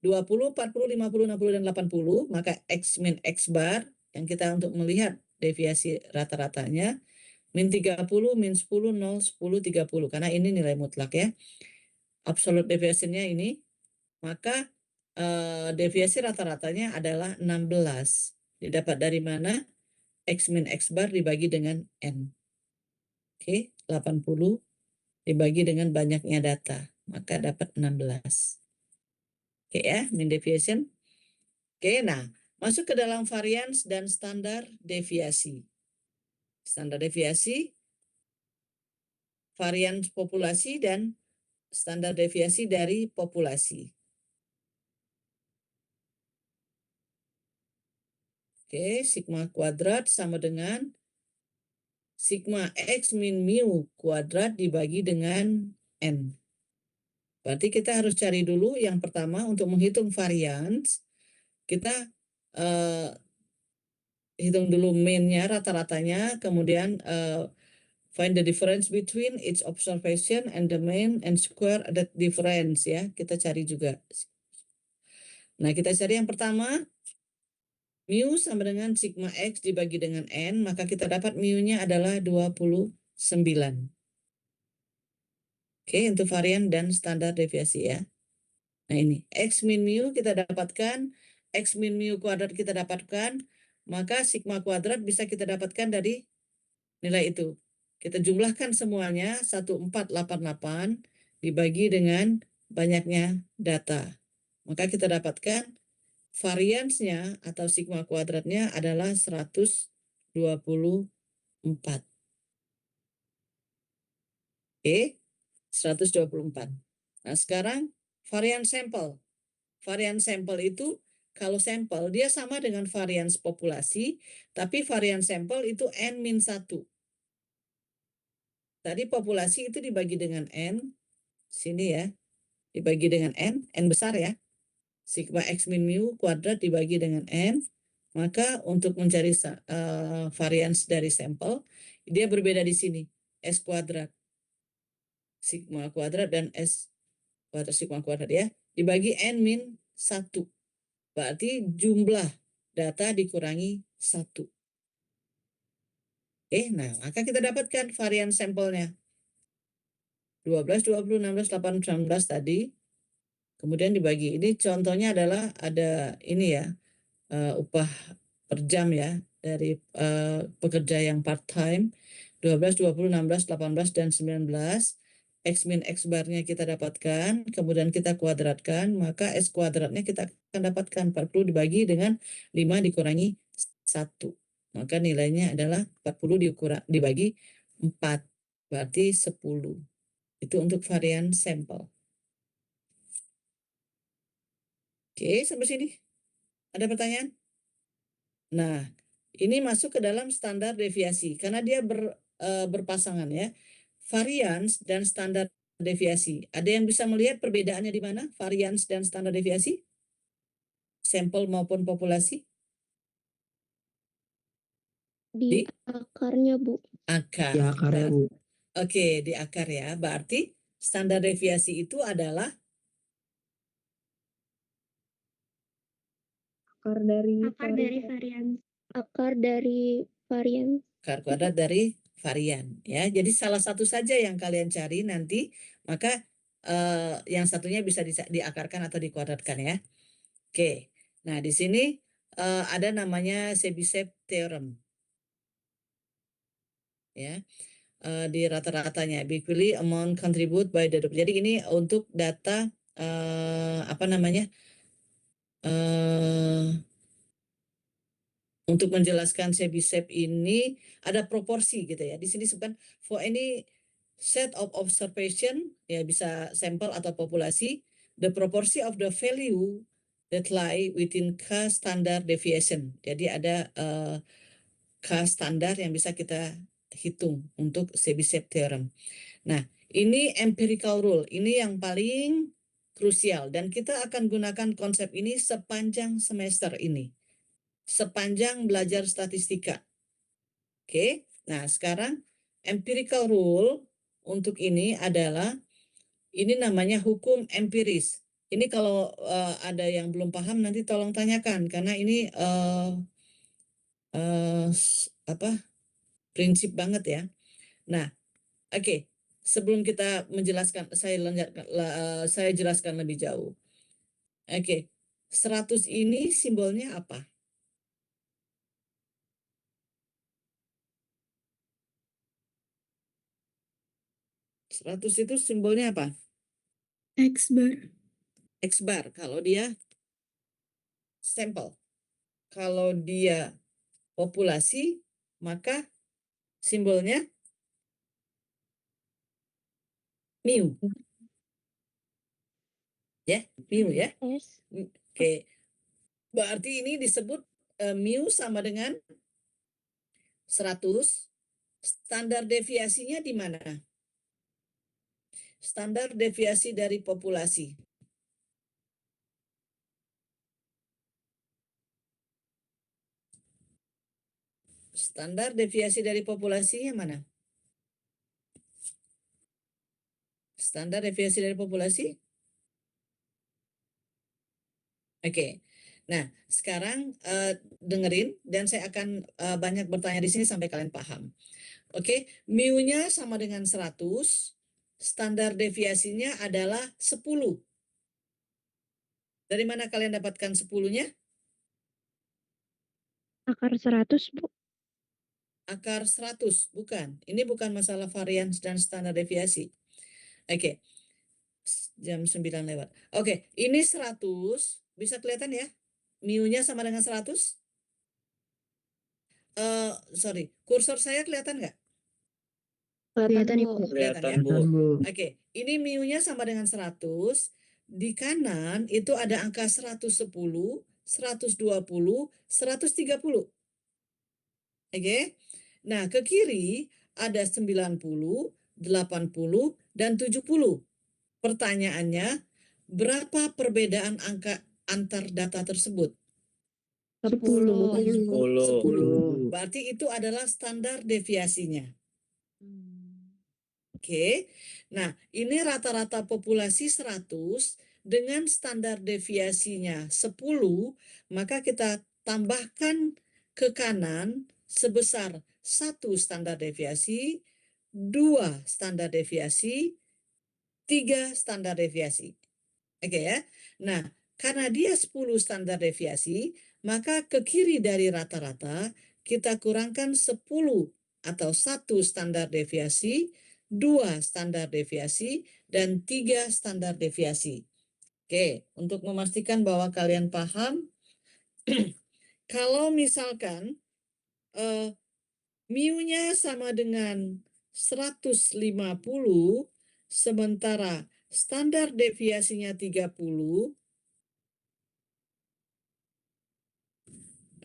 20, 40, 50, 60, dan 80. Maka X min X bar yang kita untuk melihat deviasi rata-ratanya. Min 30, min 10, 0, 10, 30. Karena ini nilai mutlak ya. Absolute deviation-nya ini. Maka deviasi rata-ratanya adalah 16. Didapat dari mana? X min X bar dibagi dengan N. Oke, 80 dibagi dengan banyaknya data. Maka dapat 16. Oke ya, mean deviation. Oke, nah masuk ke dalam variance dan standar deviasi. Standar deviasi, varians populasi, dan standar deviasi dari populasi. Oke, sigma kuadrat sama dengan sigma X min mu kuadrat dibagi dengan N. Berarti kita harus cari dulu yang pertama untuk menghitung varians. Kita hitung dulu mean-nya, rata-ratanya, kemudian find the difference between each observation and the mean and square that difference ya. Kita cari juga. Nah, kita cari yang pertama, mu sama dengan sigma X dibagi dengan N, maka kita dapat mu-nya adalah 29. Oke, untuk varian dan standar deviasi ya. Nah ini, X min mu kita dapatkan, X min mu kuadrat kita dapatkan, maka sigma kuadrat bisa kita dapatkan dari nilai itu. Kita jumlahkan semuanya, 1488 dibagi dengan banyaknya data. Maka kita dapatkan variansnya atau sigma kuadratnya adalah 124. Oke, 124. Nah sekarang varian sampel. Varian sampel itu kalau sampel dia sama dengan varians populasi, tapi varian sampel itu N-1. Tadi populasi itu dibagi dengan N, sini ya, dibagi dengan N besar ya. Sigma X min mu kuadrat dibagi dengan N, maka untuk mencari varians dari sampel, dia berbeda di sini, S kuadrat. Sigma kuadrat dan S kuadrat sigma kuadrat ya, dibagi N-1. Berarti jumlah data dikurangi 1. Nah, maka kita dapatkan varian sampelnya. 12, 20, 16, 8, 19 tadi. Kemudian dibagi. Ini contohnya adalah ada ini ya, upah per jam ya, dari pekerja yang part-time. 12, 20, 16, 18, dan 19. X min X barnya kita dapatkan, kemudian kita kuadratkan, maka S kuadratnya kita akan dapatkan 40 dibagi dengan 5 dikurangi 1. Maka nilainya adalah 40 dibagi 4, berarti 10. Itu untuk varian sampel. Oke, sampai sini. Ada pertanyaan? Nah, ini masuk ke dalam standar deviasi, karena dia berpasangan ya. Varians dan standar deviasi. Ada yang bisa melihat perbedaannya di mana? Varians dan standar deviasi? Sampel maupun populasi? Di akarnya, Bu. Akar. Ya, akarnya, Bu. Oke, di akar ya. Berarti standar deviasi itu adalah Akar dari varian. Akar dari varian. akar kuadrat dari varian ya. Jadi salah satu saja yang kalian cari nanti, maka yang satunya bisa diakarkan atau dikuadratkan ya. Oke. Nah, di sini ada namanya Chebyshev theorem. Ya. Di rata-ratanya equally amount contribute by the. Jadi ini untuk data apa namanya? Untuk menjelaskan Chebyshev ini ada proporsi gitu ya. Di sini disebutkan for any set of observation, ya bisa sampel atau populasi, the proportion of the value that lie within K standard deviation. Jadi ada K standar yang bisa kita hitung untuk Chebyshev theorem. Nah, ini empirical rule, ini yang paling krusial dan kita akan gunakan konsep ini sepanjang semester ini. Sepanjang belajar statistika. Oke, nah sekarang empirical rule untuk ini adalah, ini namanya hukum empiris. Ini kalau ada yang belum paham nanti tolong tanyakan, karena ini prinsip banget ya. Nah, oke, sebelum kita menjelaskan, saya jelaskan lebih jauh. Oke, 100 ini simbolnya apa? 100 itu simbolnya apa? X bar. X bar kalau dia sampel. Kalau dia populasi, maka simbolnya mu. Ya, mu ya. S. Oke. Berarti ini disebut mu sama dengan 100. Standar deviasinya di mana? Standar deviasi dari populasi. Standar deviasi dari populasinya mana? Standar deviasi dari populasi? Oke. Nah, sekarang dengerin dan saya akan banyak bertanya di sini sampai kalian paham. Oke, mu-nya sama dengan 100, standar deviasinya adalah 10. Dari mana kalian dapatkan 10-nya? Akar 100, Bu. Akar 100, bukan. Ini bukan masalah varian dan standar deviasi. Oke, jam 9 lewat. Oke, ini 100, bisa kelihatan ya? Mu-nya sama dengan 100? Sorry, kursor saya kelihatan nggak? Kelihatan, Bu. Ibu. Kelihatan ya? Kelihatan, Bu. Oke, ini mu-nya sama dengan 100. Di kanan itu ada angka 110, 120, 130. Oke. Nah, ke kiri ada 90, 80, dan 70. Pertanyaannya, berapa perbedaan angka antar data tersebut? 10. 10. Berarti itu adalah standar deviasinya. Oke. Nah, ini rata-rata populasi 100 dengan standar deviasinya 10, maka kita tambahkan ke kanan sebesar 1 standar deviasi, 2 standar deviasi, 3 standar deviasi. Oke ya. Nah, karena dia 10 standar deviasi, maka ke kiri dari rata-rata kita kurangkan 10 atau 1 standar deviasi, 2 standar deviasi, dan 3 standar deviasi. Oke, untuk memastikan bahwa kalian paham, kalau misalkan mu-nya sama dengan 150, sementara standar deviasinya 30,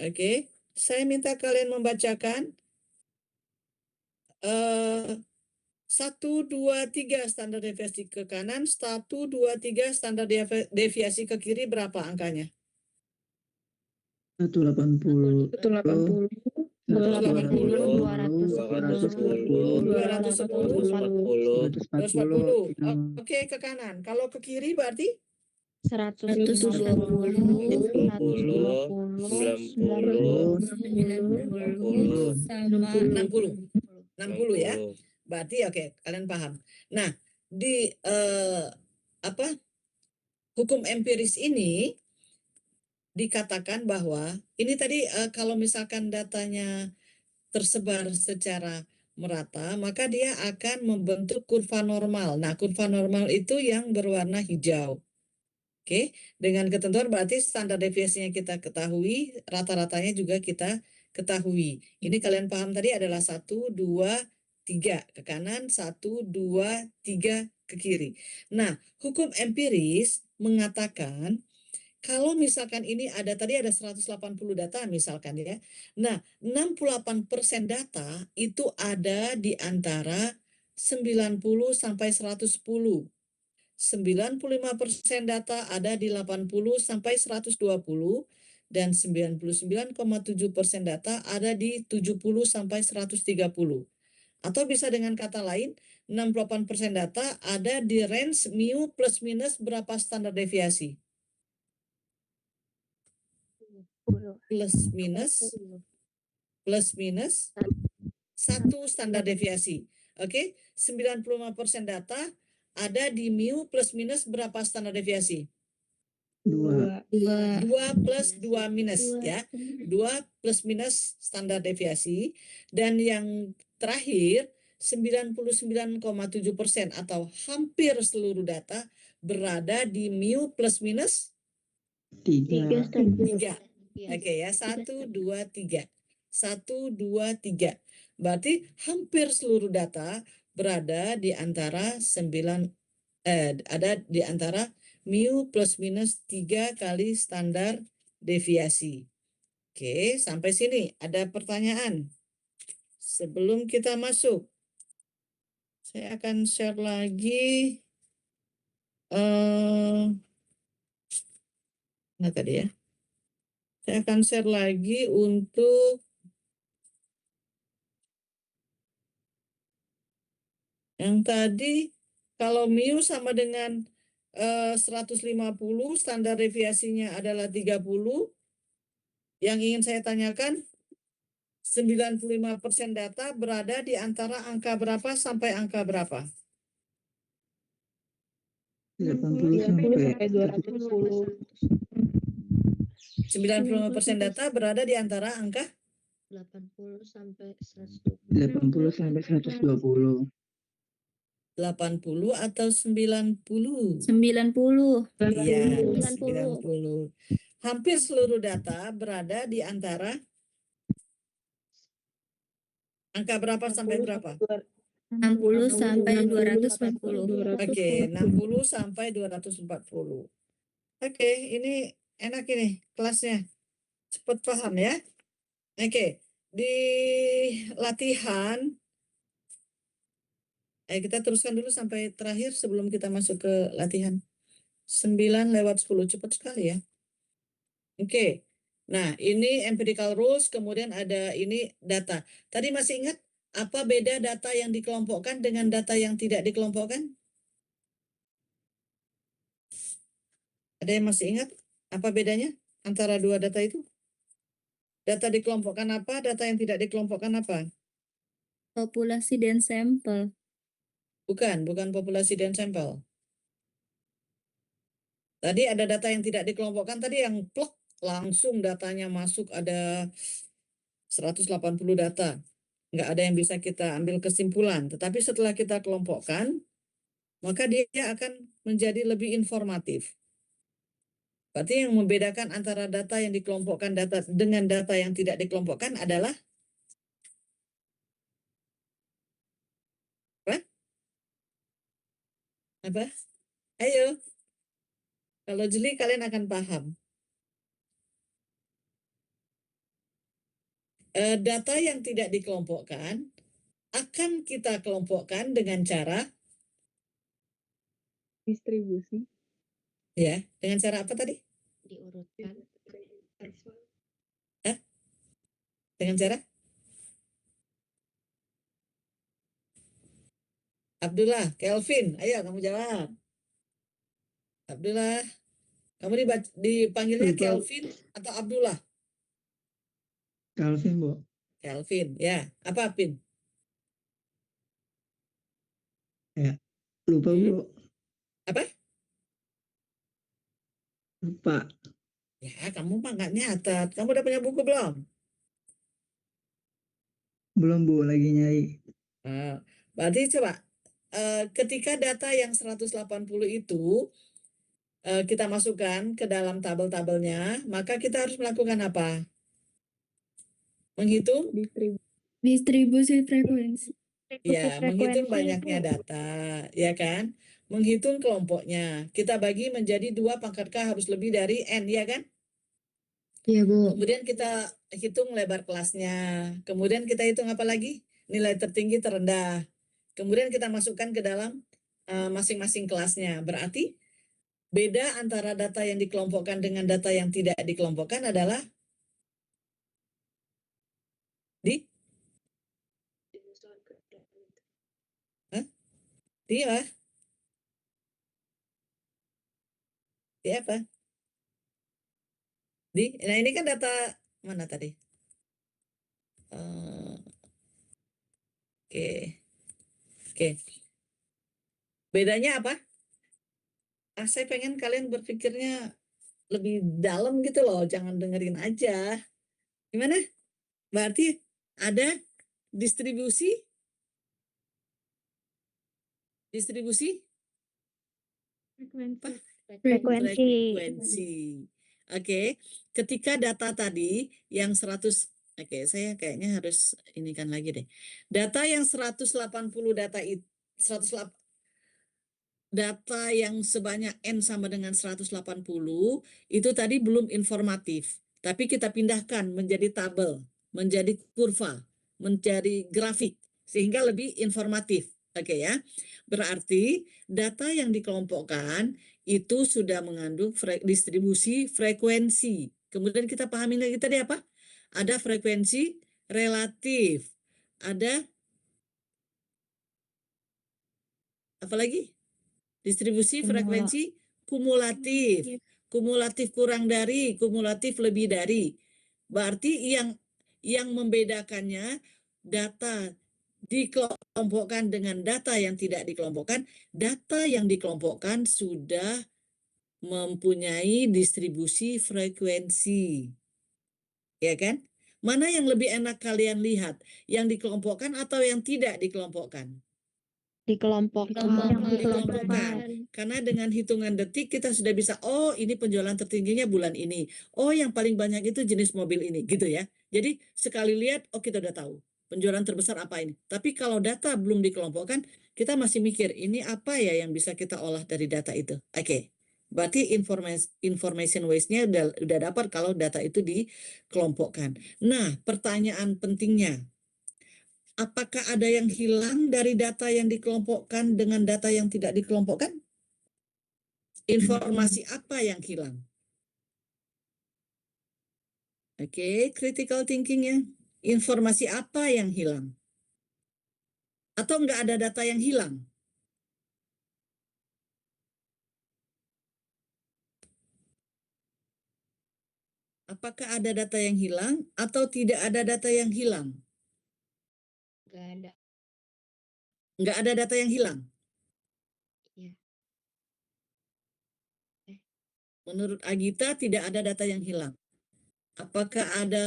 oke, saya minta kalian membacakan 1, 2, 3 standar deviasi ke kanan, 1, 2, 3 standar deviasi ke kiri, berapa angkanya? 180. 180. 210, 210, 240. Oke, ke kanan. Kalau ke kiri berarti 120, 90, 60 ya. Berarti oke, kalian paham. Nah, di hukum empiris ini dikatakan bahwa ini tadi kalau misalkan datanya tersebar secara merata, maka dia akan membentuk kurva normal. Nah, kurva normal itu yang berwarna hijau. Oke, dengan ketentuan berarti standar deviasinya kita ketahui, rata-ratanya juga kita ketahui. Ini kalian paham tadi adalah 1, 2, 3 ke kanan, 1, 2, 3 ke kiri. Nah, hukum empiris mengatakan kalau misalkan ini tadi ada 180 data misalkan ya. Nah, 68% data itu ada di antara 90 sampai 110. 95% data ada di 80 sampai 120 dan 99,7% data ada di 70 sampai 130. Atau bisa dengan kata lain, 68% data ada di range mu plus minus berapa standar deviasi? Plus minus 1 standar deviasi. Oke, 95% data ada di mu plus minus berapa standar deviasi? 2. 2 plus 2 minus Dua. ya. 2 plus minus standar deviasi. Dan yang terakhir 99,7% atau hampir seluruh data berada di mu plus minus 3. 3. Oke ya, 1, 2, 3. 1, 2, 3. Berarti hampir seluruh data berada di antara ada di antara mu plus minus 3 kali standar deviasi. Oke, sampai sini ada pertanyaan? Sebelum kita masuk, saya akan share lagi. Nah tadi ya. Saya akan share lagi untuk yang tadi, kalau mu sama dengan 150, standar deviasinya adalah 30. Yang ingin saya tanyakan, 95% data berada di antara angka berapa sampai angka berapa? 80 sampai 210. 95% data berada di antara angka 80 sampai 120. 80 sampai 120. 80 atau 90? 90. Iya, 90. 90. Hampir seluruh data berada di antara angka berapa sampai berapa? 60 sampai 240. Oke, 60 sampai 240. Oke, ini enak ini kelasnya. Cepat paham ya. Oke, di latihan, kita teruskan dulu sampai terakhir sebelum kita masuk ke latihan. 9/10, cepat sekali ya. Oke, nah ini empirical rules, kemudian ada ini data. Tadi masih ingat apa beda data yang dikelompokkan dengan data yang tidak dikelompokkan? Ada yang masih ingat apa bedanya antara dua data itu? Data dikelompokkan apa, data yang tidak dikelompokkan apa? Populasi dan sampel. Bukan populasi dan sampel. Tadi ada data yang tidak dikelompokkan, tadi yang plek langsung datanya masuk ada 180 data. Nggak ada yang bisa kita ambil kesimpulan. Tetapi setelah kita kelompokkan, maka dia akan menjadi lebih informatif. Berarti yang membedakan antara data yang dikelompokkan dengan data yang tidak dikelompokkan adalah apa? Ayo. Kalau jeli kalian akan paham. Data yang tidak dikelompokkan akan kita kelompokkan dengan cara Distribusi. ya, dengan cara apa tadi? Diurutkan. Dengan cara Abdullah, Kelvin, ayo kamu jawab. Abdullah, kamu dipanggilnya Lupa. Kelvin atau Abdullah? Calvin, Bu. Kelvin, ya. Apa, Pin? Lupa, Bu. Apa? Lupa. Ya, kamu mah nggak nyatat. Kamu udah punya buku belum? Belum Bu, lagi nyari. Berarti coba ketika data yang 180 itu kita masukkan ke dalam tabel-tabelnya, maka kita harus melakukan apa? Menghitung? Distribusi frekuensi. Ya, menghitung frekuensi, banyaknya Bu. data, ya kan? Menghitung kelompoknya. Kita bagi menjadi 2 pangkat K harus lebih dari N, ya kan? Iya, Bu. Kemudian kita hitung lebar kelasnya. Kemudian kita hitung apa lagi? Nilai tertinggi terendah. Kemudian kita masukkan ke dalam masing-masing kelasnya. Berarti beda antara data yang dikelompokkan dengan data yang tidak dikelompokkan adalah di dia di apa? Nah ini kan data mana tadi? Oke. Bedanya apa? Saya pengen kalian berpikirnya lebih dalam gitu loh, jangan dengerin aja. Gimana? Berarti ada distribusi frekuensi. Oke. Ketika data tadi yang 100, oke, saya kayaknya harus ini kan lagi deh. Data yang 180 data yang sebanyak N sama dengan 180 itu tadi belum informatif, tapi kita pindahkan menjadi tabel, menjadi kurva, menjadi grafik sehingga lebih informatif. Oke ya. Berarti data yang dikelompokkan itu sudah mengandung distribusi frekuensi. Kemudian kita pahami lagi tadi apa? Ada frekuensi relatif. Ada apa lagi? Distribusi frekuensi kumulatif. Kumulatif kurang dari, kumulatif lebih dari. Berarti yang membedakannya data dikelompokkan dengan data yang tidak dikelompokkan. Data yang dikelompokkan sudah mempunyai distribusi frekuensi. Ya kan? Mana yang lebih enak kalian lihat? Yang dikelompokkan atau yang tidak dikelompokkan? Dikelompokkan. Karena dengan hitungan detik kita sudah bisa, oh ini penjualan tertingginya bulan ini. Oh yang paling banyak itu jenis mobil ini, gitu ya. Jadi sekali lihat, oh kita udah tahu penjualan terbesar apa ini. Tapi kalau data belum dikelompokkan, kita masih mikir, ini apa ya yang bisa kita olah dari data itu. Oke. Berarti information waste-nya udah dapat kalau data itu dikelompokkan. Nah, pertanyaan pentingnya, apakah ada yang hilang dari data yang dikelompokkan dengan data yang tidak dikelompokkan? Informasi apa yang hilang? Oke, critical thinking-nya. Informasi apa yang hilang? Atau nggak ada data yang hilang? Apakah ada data yang hilang atau tidak ada data yang hilang? Nggak ada. Nggak ada data yang hilang? Iya. Menurut Agita tidak ada data yang hilang. Apakah ada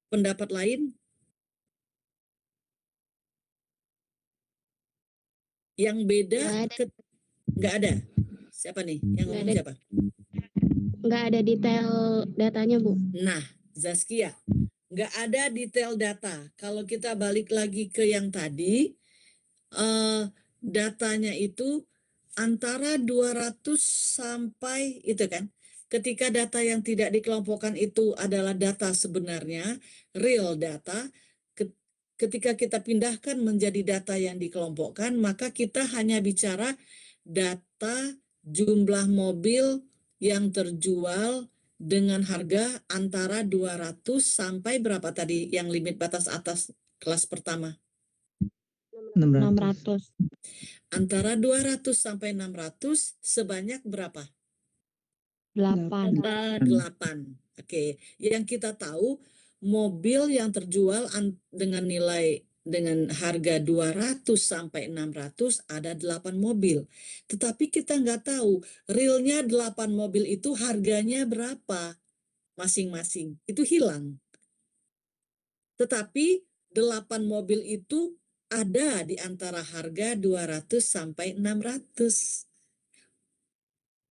pendapat lain? Yang beda? Nggak ada. Siapa nih? Yang ngomong siapa? Nggak ada detail datanya, Bu. Nah, Zaskia, nggak ada detail data. Kalau kita balik lagi ke yang tadi, datanya itu antara 200 sampai itu kan. Ketika data yang tidak dikelompokkan itu adalah data sebenarnya, real data, ketika kita pindahkan menjadi data yang dikelompokkan, maka kita hanya bicara data jumlah mobil yang terjual dengan harga antara 200 sampai berapa tadi yang limit batas atas kelas pertama? 600. Antara 200 sampai 600 sebanyak berapa? 8. 8. Oke, yang kita tahu mobil yang terjual dengan nilai dengan harga 200 sampai 600 ada 8 mobil. Tetapi kita nggak tahu realnya 8 mobil itu harganya berapa masing-masing. Itu hilang. Tetapi 8 mobil itu ada di antara harga 200 sampai 600.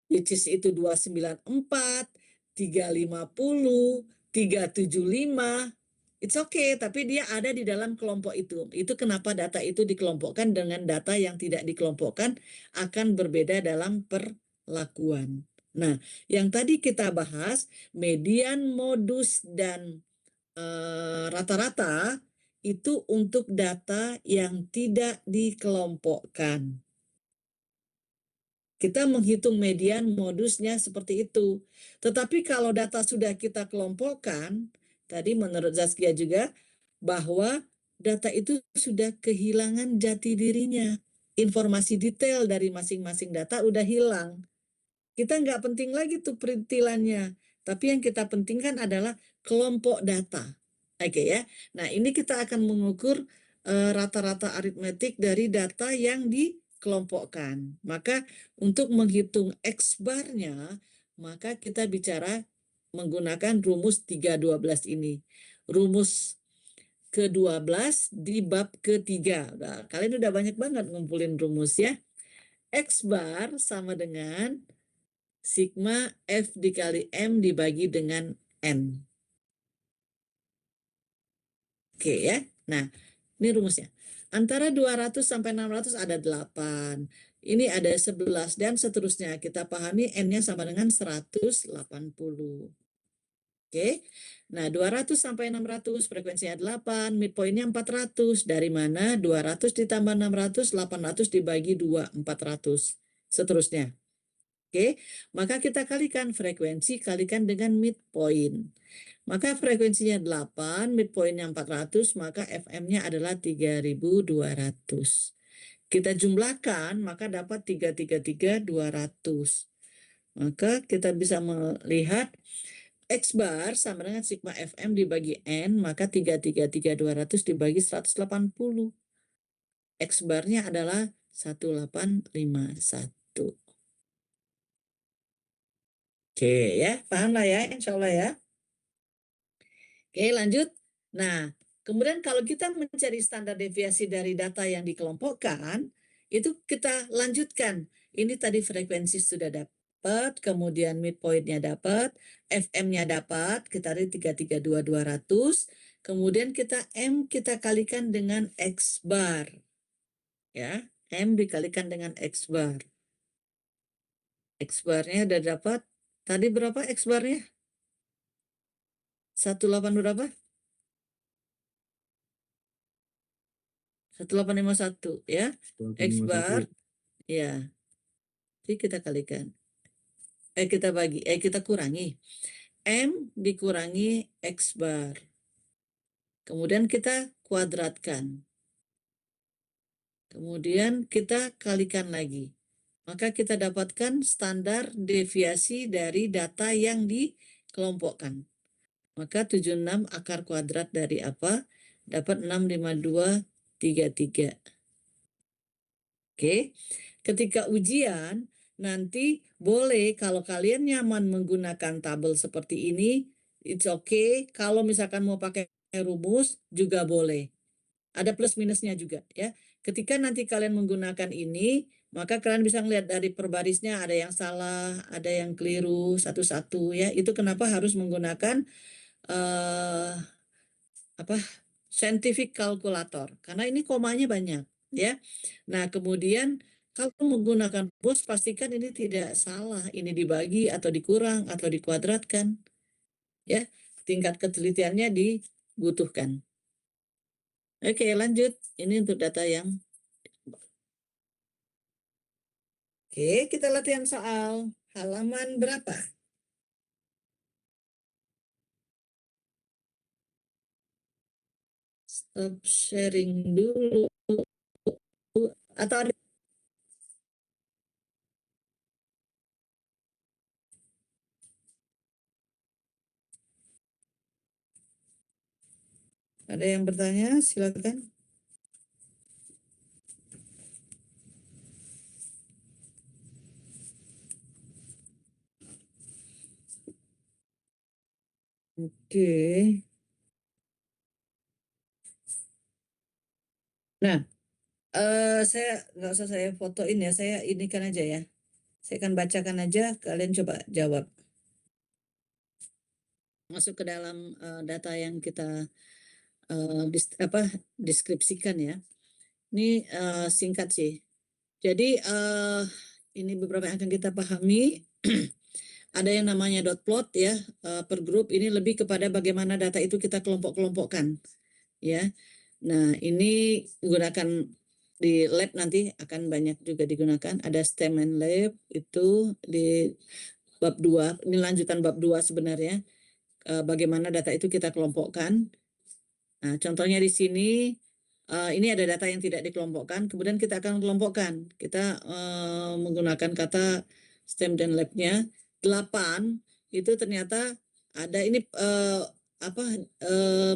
Which is itu 294, 350, 375. It's okay, tapi dia ada di dalam kelompok itu. Itu kenapa data itu dikelompokkan dengan data yang tidak dikelompokkan akan berbeda dalam perlakuan. Nah, yang tadi kita bahas, median, modus, dan rata-rata itu untuk data yang tidak dikelompokkan. Kita menghitung median modusnya seperti itu. Tetapi kalau data sudah kita kelompokkan, tadi menurut Zaskia juga, bahwa data itu sudah kehilangan jati dirinya. Informasi detail dari masing-masing data udah hilang. Kita nggak penting lagi tuh perintilannya. Tapi yang kita pentingkan adalah kelompok data. Oke ya. Nah ini kita akan mengukur rata-rata aritmetik dari data yang dikelompokkan. Maka untuk menghitung X-bar-nya, maka kita bicara menggunakan rumus 312 ini. Rumus ke-12 di bab ketiga. Nah, kalian udah banyak banget ngumpulin rumus ya. X-bar sama dengan sigma F dikali M dibagi dengan N. Oke ya. Nah, ini rumusnya. Antara 200 sampai 600 ada 8. Ini ada 11 dan seterusnya. Kita pahami N-nya sama dengan 180. Oke. Nah, 200 sampai 600 frekuensinya 8, midpoint-nya 400. Dari mana? 200 ditambah 600, 800 dibagi 2, 400. Seterusnya. Oke, maka kita kalikan frekuensi kalikan dengan midpoint. Maka frekuensinya 8, midpointnya 400, maka FM-nya adalah 3200. Kita jumlahkan, maka dapat 333.200. Maka kita bisa melihat X bar sama dengan sigma FM dibagi N, maka 333.200 dibagi 180. X barnya adalah 1851. Oke ya, paham lah ya, insya Allah ya. Oke lanjut. Nah, kemudian kalau kita mencari standar deviasi dari data yang dikelompokkan, itu kita lanjutkan. Ini tadi frekuensi sudah dapat, kemudian midpoint-nya dapat, FM-nya dapat, kita cari 332.200, kemudian kita M kita kalikan dengan X bar. Ya, M dikalikan dengan X bar. X barnya udah dapat. Tadi berapa X barnya? 18 berapa? 1851 ya. X bar ya. Jadi kita kalikan. Kita bagi, kita kurangi. M dikurangi X bar. Kemudian kita kuadratkan. Kemudian kita kalikan lagi. Maka kita dapatkan standar deviasi dari data yang dikelompokkan. Maka 76 akar kuadrat dari apa? Dapat 65233. Oke. Ketika ujian, nanti boleh kalau kalian nyaman menggunakan tabel seperti ini, it's okay. Kalau misalkan mau pakai rumus juga boleh. Ada plus minusnya juga ya. Ketika nanti kalian menggunakan ini, maka kalian bisa melihat dari perbarisnya ada yang salah, ada yang keliru satu-satu ya. Itu kenapa harus menggunakan scientific calculator karena ini komanya banyak ya. Nah, kemudian kalau menggunakan rumus pastikan ini tidak salah, ini dibagi atau dikurang atau dikuadratkan ya. Tingkat ketelitiannya dibutuhkan. Oke, lanjut. Ini untuk data yang Oke, kita latihan soal halaman berapa? Stop sharing dulu atau ada yang bertanya? Silakan. Oke. Nah, saya nggak usah saya fotoin ya, saya inikan aja ya. Saya akan bacakan aja, kalian coba jawab. Masuk ke dalam data yang kita deskripsikan ya. Ini singkat sih. Jadi ini beberapa yang akan kita pahami. Ada yang namanya dot plot ya per grup. Ini lebih kepada bagaimana data itu kita kelompok-kelompokkan ya. Nah ini gunakan di lab nanti akan banyak juga digunakan. Ada STEM and Lab itu di bab 2. Ini lanjutan bab 2 sebenarnya. Bagaimana data itu kita kelompokkan. Nah, contohnya di sini ini ada data yang tidak dikelompokkan, kemudian kita akan kelompokkan. Kita menggunakan kata STEM dan lab-nya 8 itu ternyata ada ini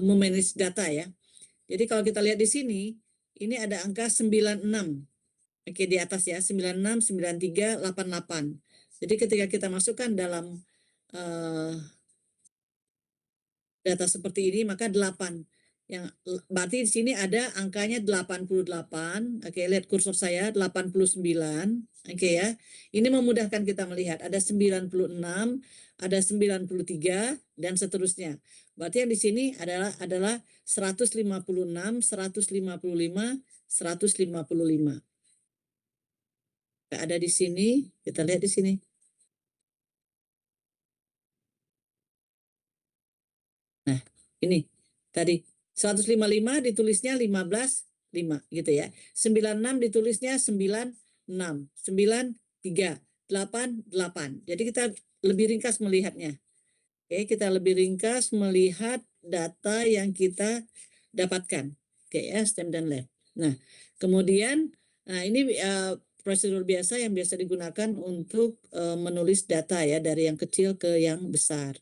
memanage data ya. Jadi kalau kita lihat di sini, ini ada angka 96. Oke, di atas ya, 96, 93, 88. Jadi ketika kita masukkan dalam data seperti ini maka 8. Yang berarti di sini ada angkanya 88. Oke, lihat kursor saya 89. Oke ya. Ini memudahkan kita melihat ada 96, ada 93 dan seterusnya. Berarti yang di sini adalah 156, 155, 155. Ada di sini, kita lihat di sini. Nah, ini tadi 155 ditulisnya 15,5 gitu ya. 96 ditulisnya 96, 93, 88. Jadi kita lebih ringkas melihatnya. Oke, kita lebih ringkas melihat data yang kita dapatkan. Oke ya, STEM dan lab. Nah, kemudian ini prosedur biasa yang biasa digunakan untuk menulis data ya dari yang kecil ke yang besar.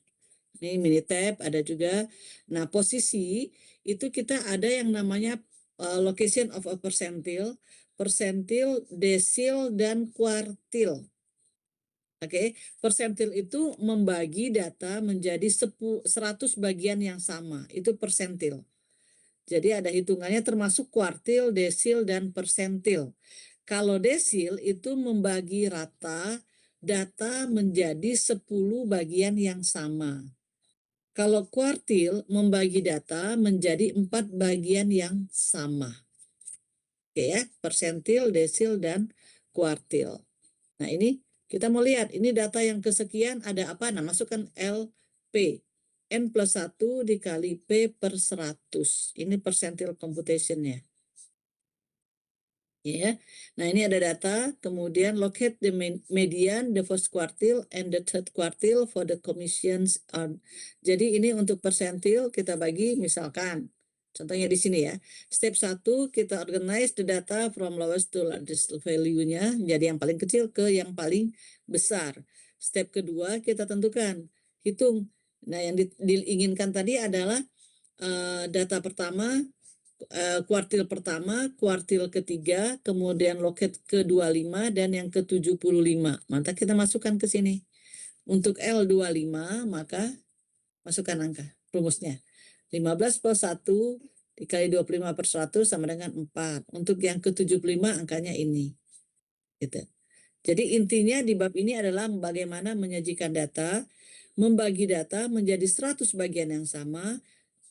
Ini Minitab ada juga. Nah, posisi itu kita ada yang namanya location of a percentile, persentil, desil, dan kuartil. Oke, persentil itu membagi data menjadi 100 bagian yang sama, itu persentil. Jadi ada hitungannya termasuk kuartil, desil, dan persentil. Kalau desil itu membagi rata data menjadi 10 bagian yang sama. Kalau kuartil membagi data menjadi 4 bagian yang sama. Oke ya, persentil, desil, dan kuartil. Nah ini kita mau lihat, ini data yang kesekian ada apa? Nah masukkan LP. N plus 1 dikali P per 100. Ini persentil computation-nya. Ya, nah ini ada data, kemudian locate the median, the first quartile, and the third quartile for the commissions. Jadi ini untuk persentil kita bagi misalkan, contohnya di sini ya. Step 1 kita organize the data from lowest to largest value-nya, jadi yang paling kecil ke yang paling besar. Step kedua kita tentukan, hitung. Nah yang diinginkan tadi adalah data pertama, kuartil pertama, kuartil ketiga, kemudian loket ke-25 dan yang ke-75. Maka kita masukkan ke sini. Untuk L25 maka masukkan angka rumusnya. 15 plus 1 dikali 25 per 100 sama dengan 4. Untuk yang ke-75 angkanya ini. Gitu. Jadi intinya di bab ini adalah bagaimana menyajikan data, membagi data menjadi 100 bagian yang sama,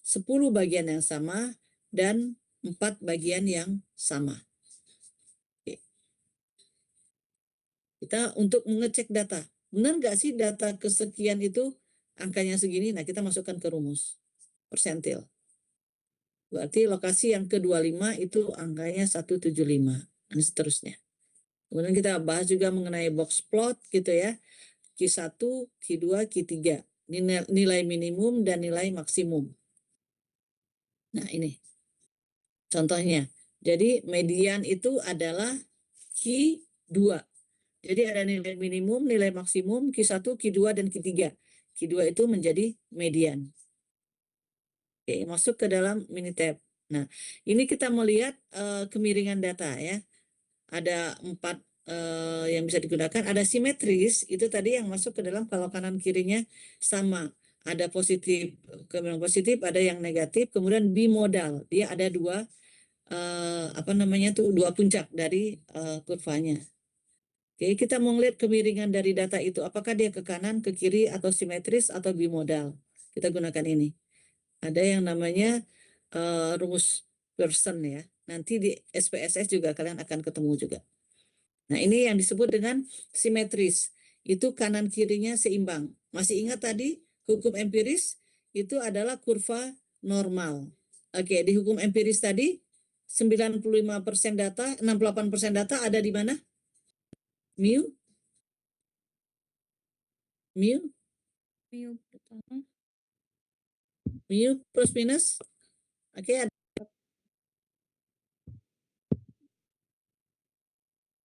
10 bagian yang sama, dan 4 bagian yang sama. Oke. Kita untuk mengecek data. Benar nggak sih data kesekian itu angkanya segini? Nah kita masukkan ke rumus. Persentil. Berarti lokasi yang ke-25 itu angkanya 175. Dan seterusnya. Kemudian kita bahas juga mengenai box plot gitu ya. Q1, Q2, Q3. Nilai minimum dan nilai maksimum. Nah ini. Contohnya, jadi median itu adalah Q2. Jadi ada nilai minimum, nilai maksimum, Q1, Q2, dan Q3. Q2 itu menjadi median. Oke, masuk ke dalam Minitab. Nah, ini kita melihat kemiringan data ya. Ada 4 yang bisa digunakan. Ada simetris, itu tadi yang masuk ke dalam kalau kanan kirinya sama. ada positif, kemiringan positif, ada yang negatif, kemudian bimodal. Dia ada dua dua puncak dari kurvanya. Oke, kita mau lihat kemiringan dari data itu, apakah dia ke kanan, ke kiri, atau simetris, atau bimodal. Kita gunakan ini. Ada yang namanya rumus Pearson ya. Nanti di SPSS juga kalian akan ketemu juga. Nah, ini yang disebut dengan simetris. Itu kanan kirinya seimbang. Masih ingat tadi hukum empiris itu adalah kurva normal. Oke, di hukum empiris tadi 95% data, 68% data ada di mana? Mu? Mu? Mu pertama. Mu plus minus? Oke,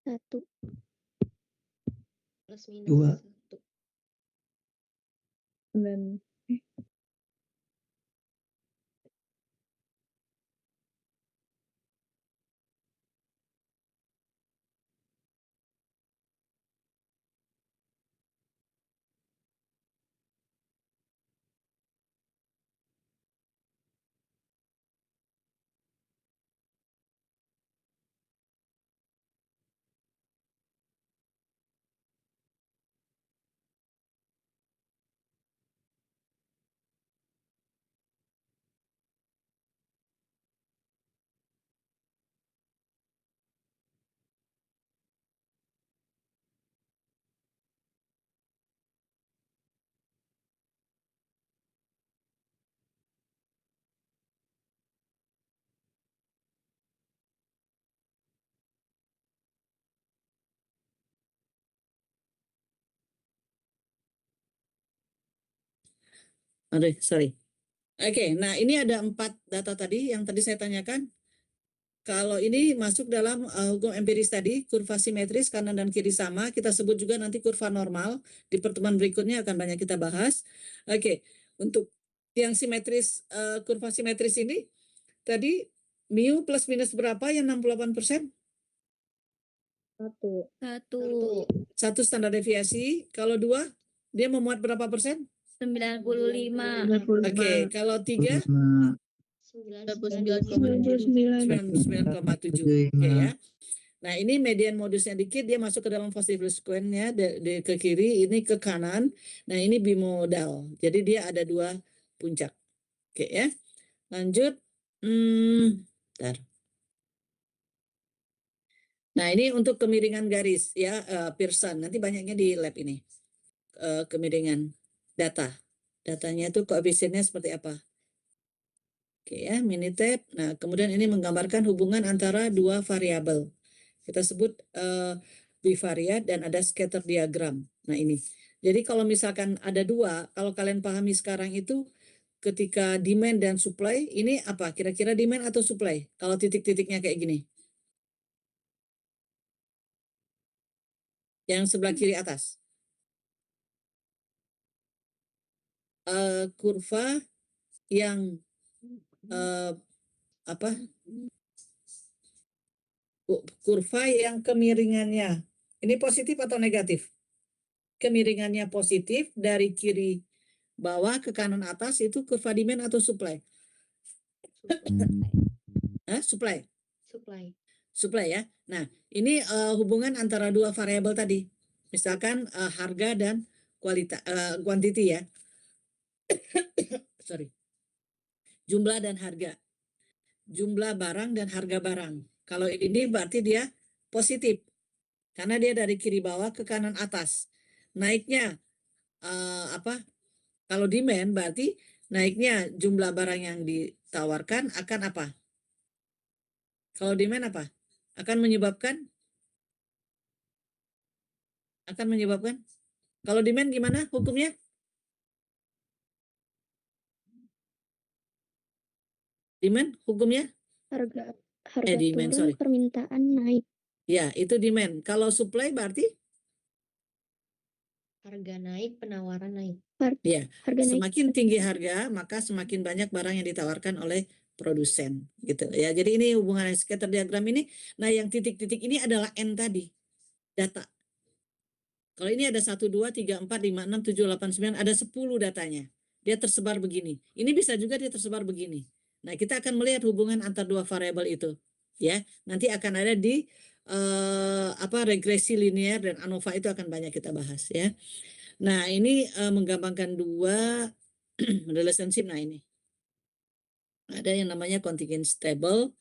Satu. Plus minus Dua. 1. Dan aduh, sorry. Oke, nah ini ada 4 data tadi yang tadi saya tanyakan. Kalau ini masuk dalam hukum empiris tadi, kurva simetris kanan dan kiri sama, kita sebut juga nanti kurva normal. Di pertemuan berikutnya akan banyak kita bahas. Oke, untuk yang simetris, kurva simetris ini, tadi mu plus minus berapa yang 68%? satu. Satu. Satu standar deviasi. Kalau 2, dia memuat berapa persen? 95. 95. Oke, kalau 3, 99. 99,7. Oke ya. Nah, ini median modusnya dikit, dia masuk ke dalam possible sequence-nya ke kiri, ini ke kanan. Nah, ini bimodal. Jadi dia ada 2 puncak. Oke ya. Lanjut. Bentar. Nah, ini untuk kemiringan garis ya, Pearson. Nanti banyaknya di lab ini. Kemiringan data. Datanya itu koefisiennya seperti apa? Oke ya, Minitab. Nah, kemudian ini menggambarkan hubungan antara 2 variabel. Kita sebut bivariat dan ada scatter diagram. Nah, ini. Jadi kalau misalkan ada 2, kalau kalian pahami sekarang itu ketika demand dan supply, ini apa? Kira-kira demand atau supply? Kalau titik-titiknya kayak gini. Yang sebelah kiri atas. Kurva yang kurva yang kemiringannya ini positif atau negatif? Kemiringannya positif dari kiri bawah ke kanan atas itu kurva demand atau supply? Supply. Supply ya. Nah, ini hubungan antara 2 variabel tadi. Misalkan harga dan kualitas, quantity ya. Sorry. Jumlah dan harga. Jumlah barang dan harga barang. Kalau ini berarti dia positif. Karena dia dari kiri bawah ke kanan atas. Naiknya kalau demand berarti naiknya jumlah barang yang ditawarkan akan apa? Kalau demand apa? Akan menyebabkan kalau demand gimana hukumnya? Demand hukumnya? Harga Demand, turun, sorry. permintaan naik. Ya, itu demand. Kalau supply berarti? Harga naik, penawaran naik. Ya, Harga naik. semakin tinggi harga, maka semakin banyak barang yang ditawarkan oleh produsen, gitu ya. Jadi ini hubungan scatter diagram ini. Nah, yang titik-titik ini adalah N tadi, data. Kalau ini ada 1, 2, 3, 4, 5, 6, 7, 8, 9, ada 10 datanya. dia tersebar begini. Ini bisa juga dia tersebar begini. Nah, kita akan melihat hubungan antar dua variabel itu, ya. Nanti akan ada di regresi linear dan ANOVA itu akan banyak kita bahas, ya. Nah, ini menggampangkan dua relationship. Nah, ini ada yang namanya contingency table.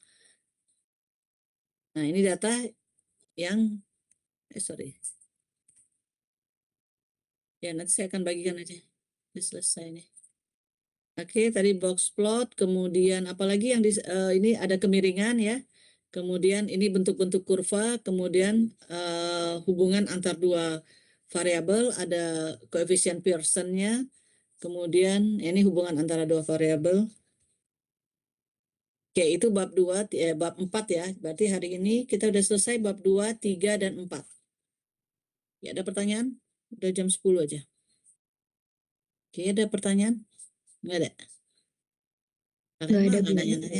Nah, ini data yang sorry. Ya, nanti saya akan bagikan aja. Ini selesai nih. Oke, tadi box plot, kemudian apalagi yang ini ada kemiringan ya. Kemudian ini bentuk-bentuk kurva, kemudian hubungan antar dua variabel, ada koefisien Pearson-nya, kemudian ini hubungan antara dua variabel. Oke, itu bab 2, bab 4 ya. Berarti hari ini kita udah selesai bab 2, 3, dan 4. Ya, ada pertanyaan? Udah jam 10 aja. Oke, ada pertanyaan? Nggak ada? Nggak ada, Bu. Nanya-nanya.